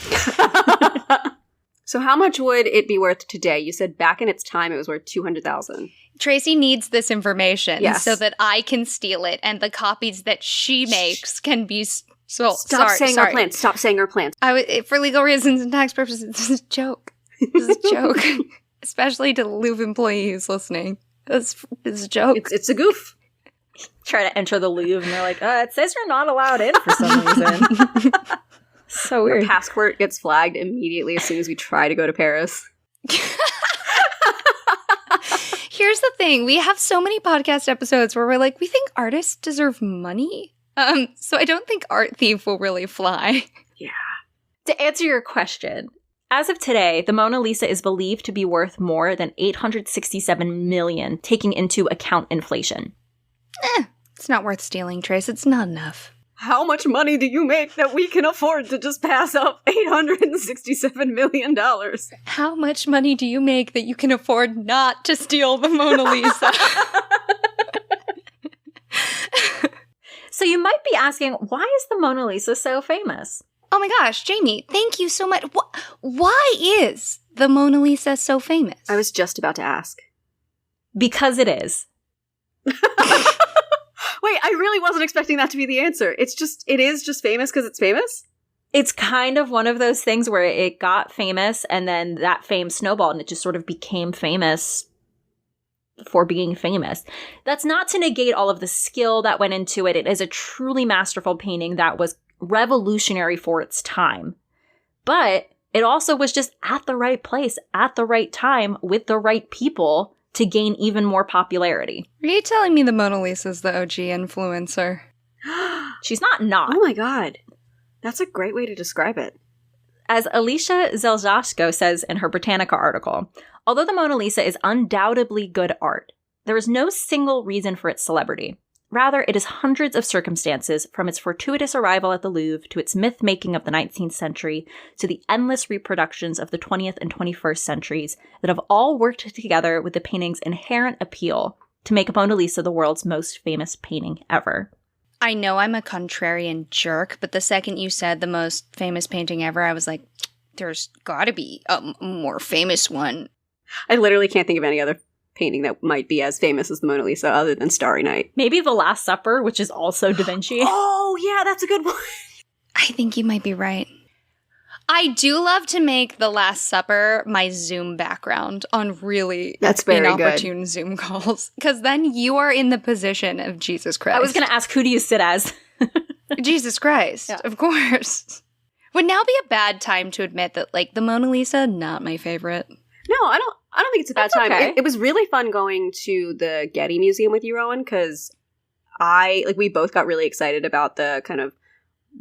[SPEAKER 1] So how much would it be worth today? You said back in its time it was worth $200,000.
[SPEAKER 4] Tracy needs this information
[SPEAKER 1] Yes.
[SPEAKER 4] so that I can steal it, and the copies that she makes can be So
[SPEAKER 1] Stop saying our plants. Stop saying our plants.
[SPEAKER 4] For legal reasons and tax purposes, this is a joke. This is a joke. Especially to the Louvre employee who's listening. This is a joke.
[SPEAKER 1] It's a goof.
[SPEAKER 3] Try to enter the Louvre and they're like, it says you're not allowed in for some reason. So weird.
[SPEAKER 1] Our passport gets flagged immediately as soon as we try to go to Paris.
[SPEAKER 4] Here's the thing. We have so many podcast episodes where we're like, we think artists deserve money. So I don't think Art Thief will really fly.
[SPEAKER 1] Yeah.
[SPEAKER 3] To answer your question, as of today, the Mona Lisa is believed to be worth more than $867 million, taking into account inflation.
[SPEAKER 4] It's not worth stealing, Trace. It's not enough.
[SPEAKER 1] How much money do you make that we can afford to just pass up $867 million?
[SPEAKER 4] How much money do you make that you can afford not to steal the Mona Lisa?
[SPEAKER 3] So you might be asking, why is the Mona Lisa so famous?
[SPEAKER 4] Oh my gosh, Jamie, thank you so much. Why is the Mona Lisa so famous?
[SPEAKER 1] I was just about to ask.
[SPEAKER 3] Because it is.
[SPEAKER 1] Wait, I really wasn't expecting that to be the answer. It is just famous because it's famous?
[SPEAKER 3] It's kind of one of those things where it got famous and then that fame snowballed and it just sort of became famous for being famous. That's not to negate all of the skill that went into it. It is a truly masterful painting that was revolutionary for its time. But it also was just at the right place, at the right time, with the right people to gain even more popularity.
[SPEAKER 4] Are you telling me the Mona Lisa's the OG influencer?
[SPEAKER 3] She's not.
[SPEAKER 1] Oh my god. That's a great way to describe it.
[SPEAKER 3] As Alicia Zeljasko says in her Britannica article, although the Mona Lisa is undoubtedly good art, there is no single reason for its celebrity. Rather, it is hundreds of circumstances, from its fortuitous arrival at the Louvre to its myth-making of the 19th century to the endless reproductions of the 20th and 21st centuries that have all worked together with the painting's inherent appeal to make Mona Lisa the world's most famous painting ever.
[SPEAKER 4] I know I'm a contrarian jerk, but the second you said the most famous painting ever, I was like, there's gotta be a more famous one.
[SPEAKER 1] I literally can't think of any other painting that might be as famous as the Mona Lisa other than Starry Night.
[SPEAKER 3] Maybe The Last Supper, which is also DaVinci.
[SPEAKER 1] Oh, yeah, that's a good one.
[SPEAKER 4] I think you might be right. I do love to make The Last Supper my Zoom background on really inopportune Zoom calls. Because then you are in the position of Jesus Christ.
[SPEAKER 3] I was going to ask, who do you sit as?
[SPEAKER 4] Jesus Christ, yeah. Of course. Would now be a bad time to admit that, like, the Mona Lisa, not my favorite.
[SPEAKER 1] No, I don't think it's a bad time.
[SPEAKER 3] Okay.
[SPEAKER 1] It was really fun going to the Getty Museum with you, Rowan, because we both got really excited about the kind of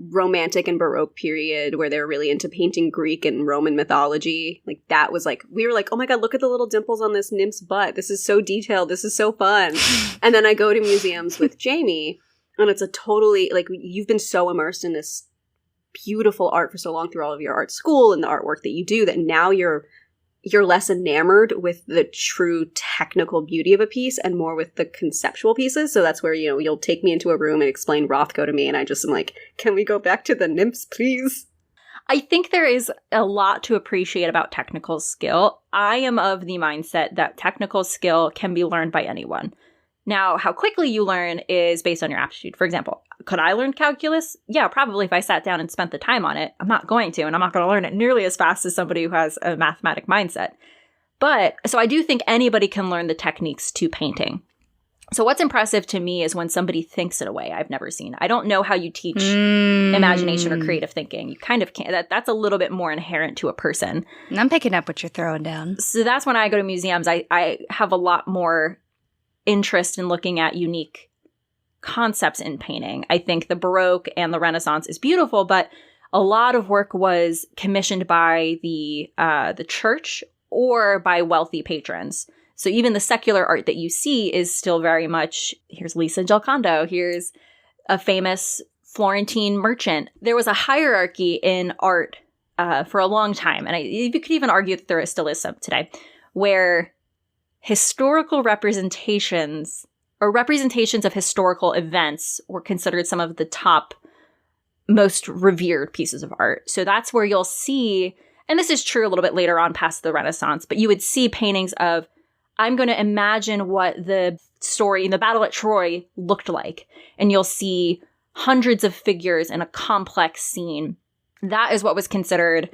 [SPEAKER 1] Romantic and Baroque period where they were really into painting Greek and Roman mythology. Like, that was like, we were like, oh my god, look at the little dimples on this nymph's butt. This is so detailed. This is so fun. And then I go to museums with Jamie, and it's a totally, like, you've been so immersed in this beautiful art for so long through all of your art school and the artwork that you do that now you're less enamored with the true technical beauty of a piece and more with the conceptual pieces. So that's where, you'll take me into a room and explain Rothko to me, and I just am like, can we go back to the nymphs, please?
[SPEAKER 3] I think there is a lot to appreciate about technical skill. I am of the mindset that technical skill can be learned by anyone. Now, how quickly you learn is based on your aptitude. For example, could I learn calculus? Yeah, probably if I sat down and spent the time on it. I'm not going to, and I'm not going to learn it nearly as fast as somebody who has a mathematic mindset. But, so I do think anybody can learn the techniques to painting. So what's impressive to me is when somebody thinks in a way I've never seen. I don't know how you teach imagination or creative thinking. You kind of can't. That's a little bit more inherent to a person.
[SPEAKER 4] I'm picking up what you're throwing down.
[SPEAKER 3] So that's when I go to museums. I have a lot more interest in looking at unique concepts in painting. I think the Baroque and the Renaissance is beautiful, but a lot of work was commissioned by the church or by wealthy patrons. So even the secular art that you see is still very much, here's Lisa Giocondo, here's a famous Florentine merchant. There was a hierarchy in art for a long time, and you could even argue that there still is some today, where historical representations or representations of historical events were considered some of the top, most revered pieces of art. So that's where you'll see, and this is true a little bit later on past the Renaissance, but you would see paintings of, I'm going to imagine what the story in the Battle at Troy looked like. And you'll see hundreds of figures in a complex scene. That is what was considered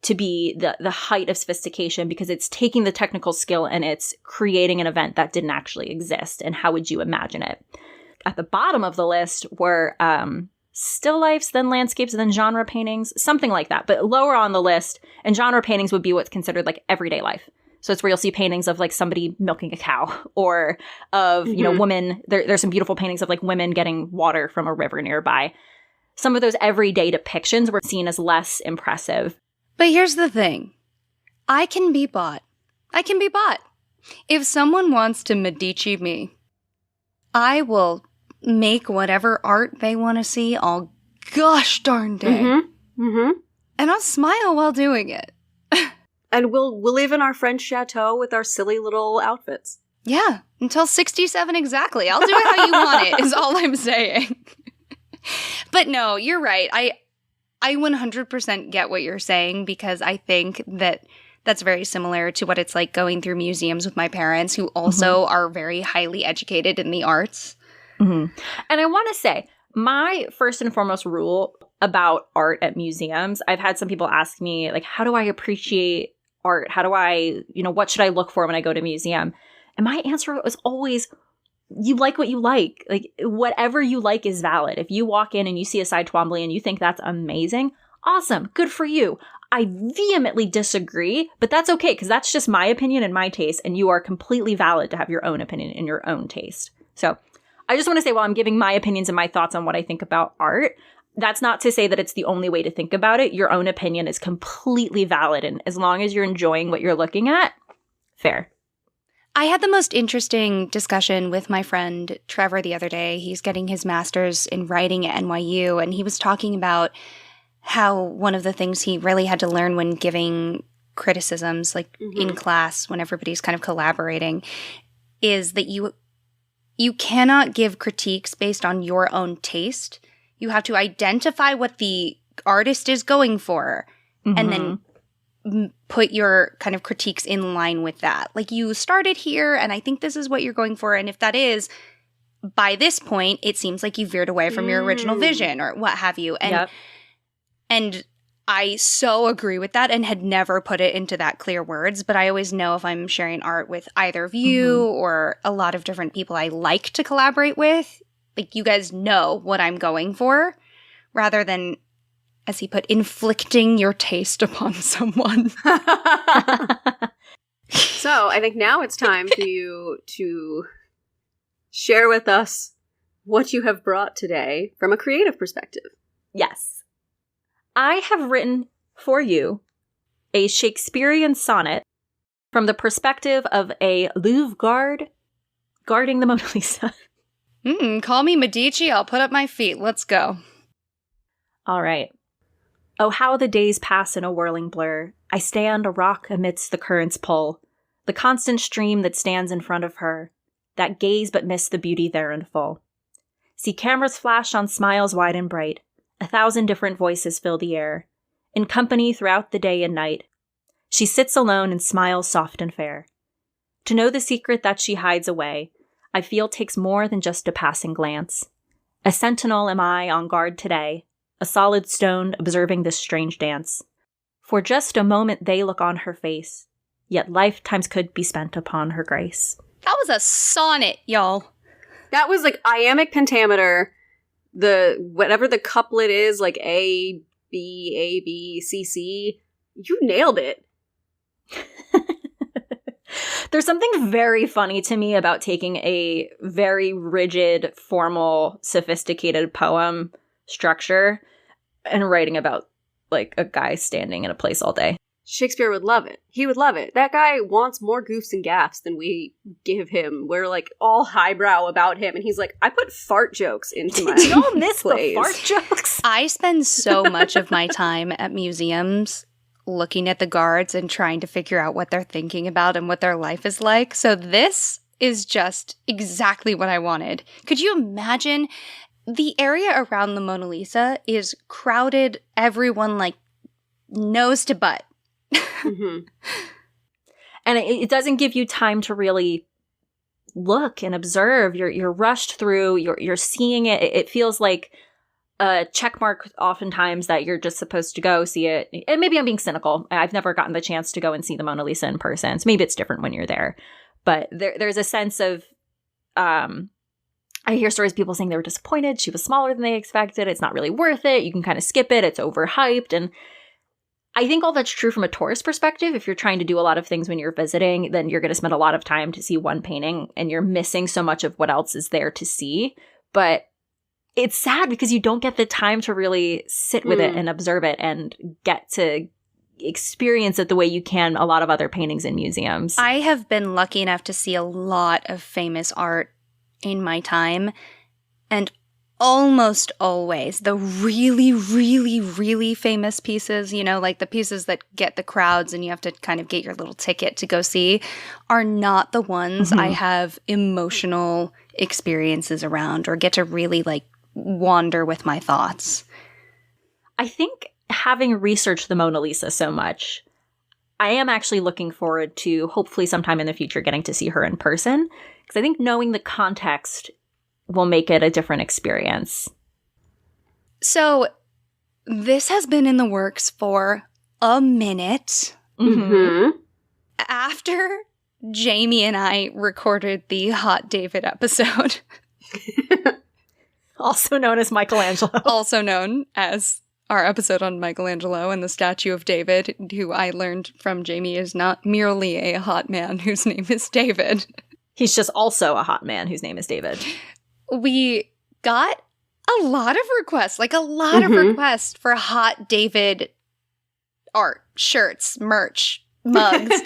[SPEAKER 3] to be the height of sophistication, because it's taking the technical skill and it's creating an event that didn't actually exist. And how would you imagine it? At the bottom of the list were still lifes, then landscapes, then genre paintings, something like that. But lower on the list, and genre paintings would be what's considered like everyday life. So it's where you'll see paintings of like somebody milking a cow, or of, you know, women. There's some beautiful paintings of like women getting water from a river nearby. Some of those everyday depictions were seen as less impressive.
[SPEAKER 4] But here's the thing. I can be bought. If someone wants to Medici me, I will make whatever art they want to see all gosh darn day. And I'll smile while doing it.
[SPEAKER 1] And we'll live in our French chateau with our silly little outfits.
[SPEAKER 4] Yeah, until 67 exactly. I'll do it how you want it, is all I'm saying. But no, you're right. I 100% get what you're saying, because I think that that's very similar to what it's like going through museums with my parents, who also are very highly educated in the arts.
[SPEAKER 3] And I want to say, my first and foremost rule about art at museums, I've had some people ask me, like, how do I appreciate art? How do I, you know, what should I look for when I go to a museum? And my answer was always, you like what you like. Like, whatever you like is valid. If you walk in and you see a Cy Twombly and you think that's amazing, awesome, good for you. I vehemently disagree, but that's okay, because that's just my opinion and my taste, and you are completely valid to have your own opinion and your own taste. So I just want to say, while I'm giving my opinions and my thoughts on what I think about art, that's not to say that it's the only way to think about it. Your own opinion is completely valid, and as long as you're enjoying what you're looking at, fair.
[SPEAKER 4] I had the most interesting discussion with my friend Trevor the other day. He's getting his master's in writing at NYU, and he was talking about how one of the things he really had to learn when giving criticisms, like in class, when everybody's kind of collaborating, is that you cannot give critiques based on your own taste. You have to identify what the artist is going for, and then put your kind of critiques in line with that. Like, you started here, and I think this is what you're going for. And if that is, by this point, it seems like you veered away from your original vision, or what have you. And and I so agree with that, and had never put it into that clear words. But I always know if I'm sharing art with either of you or a lot of different people I like to collaborate with, like, you guys know what I'm going for, rather than, as he put, inflicting your taste upon someone.
[SPEAKER 1] So I think now it's time for you to share with us what you have brought today from a creative perspective.
[SPEAKER 3] Yes. I have written for you a Shakespearean sonnet from the perspective of a Louvre guard guarding the Mona Lisa.
[SPEAKER 4] Call me Medici, I'll put up my feet. Let's go.
[SPEAKER 3] All right. Oh, how the days pass in a whirling blur. I stand a rock amidst the current's pull, the constant stream that stands in front of her, that gaze but miss the beauty there in full. See cameras flash on smiles wide and bright. 1,000 different voices fill the air, in company throughout the day and night. She sits alone and smiles soft and fair. To know the secret that she hides away, I feel takes more than just a passing glance. A sentinel am I on guard today, a solid stone observing this strange dance. For just a moment they look on her face, yet lifetimes could be spent upon her grace.
[SPEAKER 4] That was a sonnet, y'all.
[SPEAKER 1] That was like iambic pentameter. The whatever the couplet is, like A, B, C, C. You nailed it.
[SPEAKER 3] There's something very funny to me about taking a very rigid, formal, sophisticated poem structure and writing about, like, a guy standing in a place all day.
[SPEAKER 1] Shakespeare would love it. He would love it. That guy wants more goofs and gaffs than we give him. We're, like, all highbrow about him, and he's like, I put fart jokes into my
[SPEAKER 3] Y'all miss
[SPEAKER 1] plays.
[SPEAKER 3] the fart jokes?
[SPEAKER 4] I spend so much of my time at museums looking at the guards and trying to figure out what they're thinking about and what their life is like. So this is just exactly what I wanted. Could you imagine? The area around the Mona Lisa is crowded, everyone, like, nose to butt.
[SPEAKER 3] And it doesn't give you time to really look and observe. You're rushed through. You're seeing it. It feels like a check mark oftentimes that you're just supposed to go see it. And maybe I'm being cynical. I've never gotten the chance to go and see the Mona Lisa in person. So maybe it's different when you're there. But there's a sense of, I hear stories of people saying they were disappointed. She was smaller than they expected. It's not really worth it. You can kind of skip it. It's overhyped. And I think all that's true from a tourist perspective. If you're trying to do a lot of things when you're visiting, then you're going to spend a lot of time to see one painting and you're missing so much of what else is there to see. But it's sad because you don't get the time to really sit with it and observe it and get to experience it the way you can a lot of other paintings in museums.
[SPEAKER 2] I have been lucky enough to see a lot of famous art in my time, and almost always the really, really, really famous pieces, you know, like the pieces that get the crowds and you have to kind of get your little ticket to go see, are not the ones I have emotional experiences around or get to really like wander with my thoughts.
[SPEAKER 3] I think having researched the Mona Lisa so much, I am actually looking forward to hopefully sometime in the future getting to see her in person, because I think knowing the context will make it a different experience.
[SPEAKER 2] So this has been in the works for a minute. After Jamie and I recorded the Hot David episode,
[SPEAKER 3] also known as Michelangelo.
[SPEAKER 2] also known as our episode on Michelangelo and the statue of David, who I learned from Jamie is not merely a hot man whose name is David.
[SPEAKER 3] He's just also a hot man whose name is David.
[SPEAKER 2] We got a lot of requests, like a lot of requests for Hot David art, shirts, merch, mugs.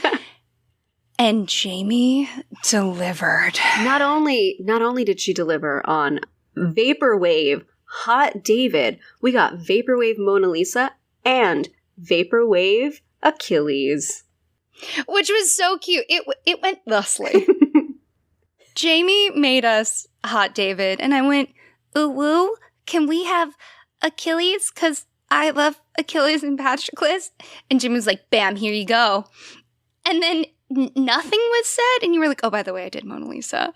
[SPEAKER 2] And Jamie delivered.
[SPEAKER 1] Not only did she deliver on Vaporwave Hot David, we got Vaporwave Mona Lisa and Vaporwave Achilles.
[SPEAKER 2] Which was so cute. It went thusly. Jamie made us Hot David, and I went, ooh, woo, can we have Achilles? Because I love Achilles and Patroclus. And Jamie was like, bam, here you go. And then nothing was said, and you were like, oh, by the way, I did Mona Lisa.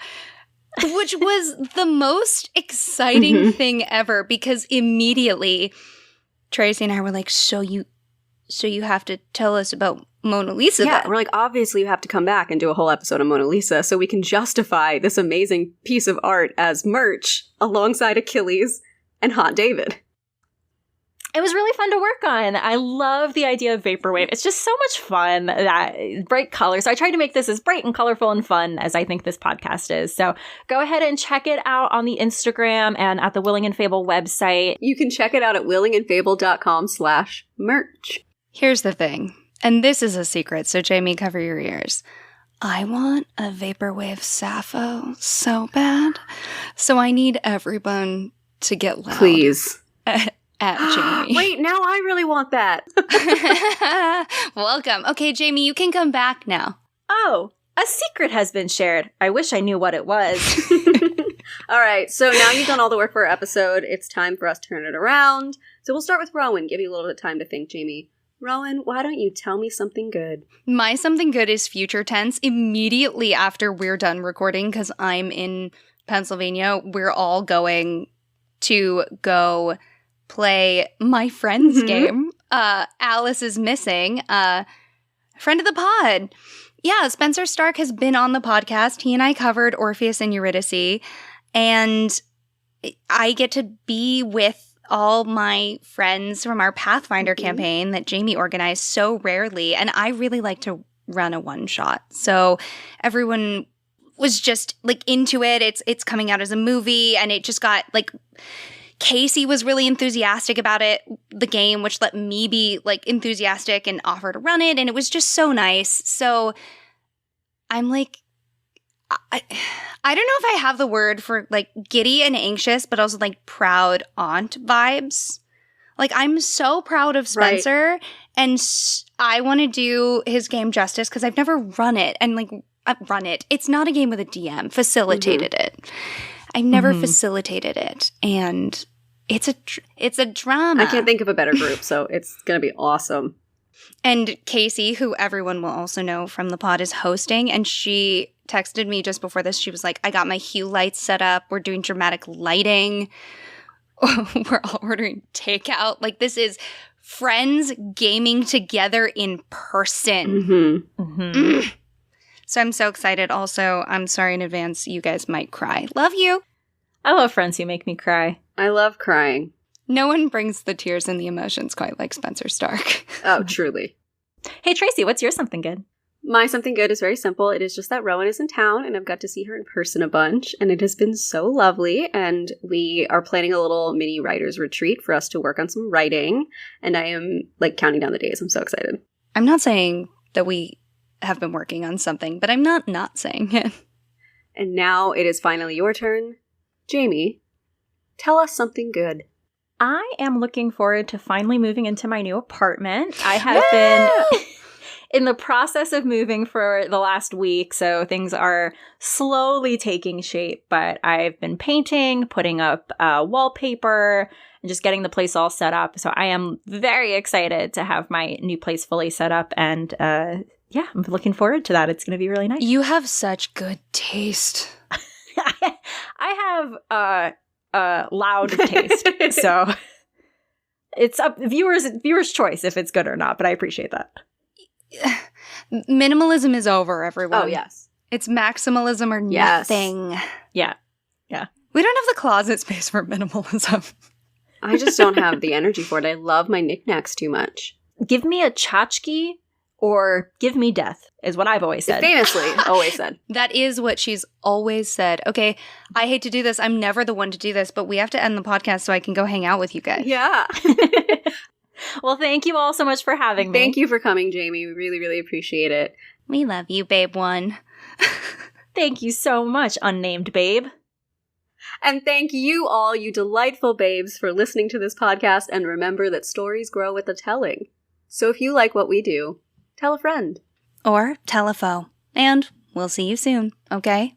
[SPEAKER 2] Which was the most exciting thing ever, because immediately Tracy and I were like, so you have to tell us about Mona Lisa.
[SPEAKER 1] Yeah,
[SPEAKER 2] then.
[SPEAKER 1] we're like, obviously you have to come back and do a whole episode on Mona Lisa so we can justify this amazing piece of art as merch alongside Achilles and Hot David.
[SPEAKER 3] It was really fun to work on. I love the idea of Vaporwave. It's just so much fun, that bright color. So I tried to make this as bright and colorful and fun as I think this podcast is. So go ahead and check it out on the Instagram and at the Willing and Fable website.
[SPEAKER 1] You can check it out at willingandfable.com/merch.
[SPEAKER 2] Here's the thing, and this is a secret, so Jamie, cover your ears. I want a Vaporwave Sappho so bad, so I need everyone to get loud.
[SPEAKER 1] Please.
[SPEAKER 2] At Jamie.
[SPEAKER 1] Wait, now I really want that.
[SPEAKER 2] Welcome. Okay, Jamie, you can come back now.
[SPEAKER 3] Oh, a secret has been shared. I wish I knew what it was.
[SPEAKER 1] All right, so now you've done all the work for our episode. It's time for us to turn it around. So we'll start with Rowan. Give you a little bit of time to think, Jamie. Rowan, why don't you tell me something good?
[SPEAKER 2] My something good is future tense. Immediately after we're done recording, because I'm in Pennsylvania, we're all going to go play my friend's game. Alice is missing. Friend of the pod. Yeah, Spencer Stark has been on the podcast. He and I covered Orpheus and Eurydice, and I get to be with all my friends from our Pathfinder campaign that Jamie organized so rarely, and I really like to run a one-shot. So everyone was just like into it. It's coming out as a movie, and it just got like Casey was really enthusiastic about it, the game, which let me be like enthusiastic and offer to run it. And it was just so nice. So I'm like, I don't know if I have the word for like giddy and anxious, but also like proud aunt vibes. Like I'm so proud of Spencer, right. And I want to do his game justice because I've never run it. And like run it. It's not a game with a DM. Facilitated it. I've never facilitated it, and it's a drama.
[SPEAKER 1] I can't think of a better group, so it's going to be awesome.
[SPEAKER 2] And Casey, who everyone will also know from the pod, is hosting, and she texted me just before this. She was like, I got my hue lights set up. We're doing dramatic lighting.
[SPEAKER 4] we're all ordering takeout. Like, this is friends gaming together in person. So I'm so excited. Also, I'm sorry in advance. You guys might cry. Love you.
[SPEAKER 3] I love friends who make me cry.
[SPEAKER 1] I love crying.
[SPEAKER 4] No one brings the tears and the emotions quite like Spencer Stark.
[SPEAKER 1] Oh, truly.
[SPEAKER 3] Hey, Tracy, what's your something good?
[SPEAKER 1] My something good is very simple. It is just that Rowan is in town, and I've got to see her in person a bunch, and it has been so lovely, and we are planning a little mini writer's retreat for us to work on some writing, and I am, like, counting down the days. I'm so excited.
[SPEAKER 4] I'm not saying that we have been working on something, but I'm not saying it.
[SPEAKER 1] And now it is finally your turn. Jamie, tell us something good.
[SPEAKER 3] I am looking forward to finally moving into my new apartment. I have been in the process of moving for the last week, so things are slowly taking shape, but I've been painting, putting up wallpaper, and just getting the place all set up. So I am very excited to have my new place fully set up, and yeah, I'm looking forward to that. It's going to be really nice.
[SPEAKER 4] You have such good taste.
[SPEAKER 3] I have loud taste, so it's up viewers' choice if it's good or not. But I appreciate that.
[SPEAKER 4] Minimalism is over, everyone.
[SPEAKER 1] Oh, yes.
[SPEAKER 4] It's maximalism or
[SPEAKER 1] Yes.
[SPEAKER 4] nothing.
[SPEAKER 3] Yeah.
[SPEAKER 4] We don't have the closet space for minimalism.
[SPEAKER 1] I just don't have the energy for it. I love my knickknacks too much.
[SPEAKER 3] Give me a tchotchke or give me death is what I've always said.
[SPEAKER 1] Famously, always said.
[SPEAKER 4] That is what she's always said. Okay, I hate to do this. I'm never the one to do this, but we have to end the podcast so I can go hang out with you guys.
[SPEAKER 1] Yeah.
[SPEAKER 3] Well, thank you all so much for having me.
[SPEAKER 1] Thank you for coming, Jamie. We really, really appreciate it.
[SPEAKER 4] We love you, babe one.
[SPEAKER 3] Thank you so much, unnamed babe.
[SPEAKER 1] And thank you all, you delightful babes, for listening to this podcast, and remember that stories grow with the telling. So if you like what we do, tell a friend.
[SPEAKER 4] Or tell a foe. And we'll see you soon, okay?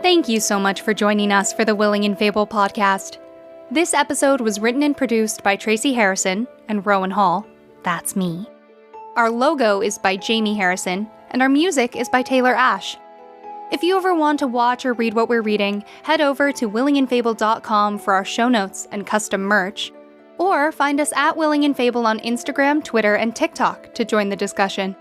[SPEAKER 4] Thank you so much for joining us for the Willing and Fable podcast. This episode was written and produced by Tracy Harrison and Rowan Hall. That's me. Our logo is by Jamie Harrison, and our music is by Taylor Ash. If you ever want to watch or read what we're reading, head over to willingandfable.com for our show notes and custom merch, or find us at Willing and Fable on Instagram, Twitter, and TikTok to join the discussion.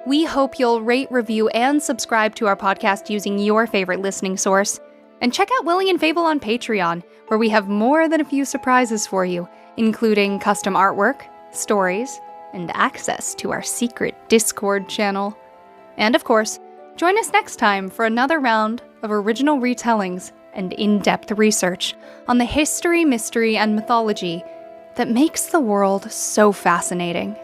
[SPEAKER 4] We hope you'll rate, review, and subscribe to our podcast using your favorite listening source. And check out Willing and Fable on Patreon, where we have more than a few surprises for you, including custom artwork, stories, and access to our secret Discord channel. And of course, join us next time for another round of original retellings and in-depth research on the history, mystery, and mythology that makes the world so fascinating.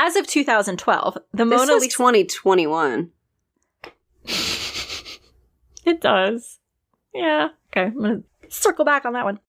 [SPEAKER 3] As of 2012, the
[SPEAKER 1] This
[SPEAKER 3] Mona
[SPEAKER 1] is
[SPEAKER 3] Lisa...
[SPEAKER 1] 2021.
[SPEAKER 3] It does. Yeah. Okay, I'm going to circle back on that one.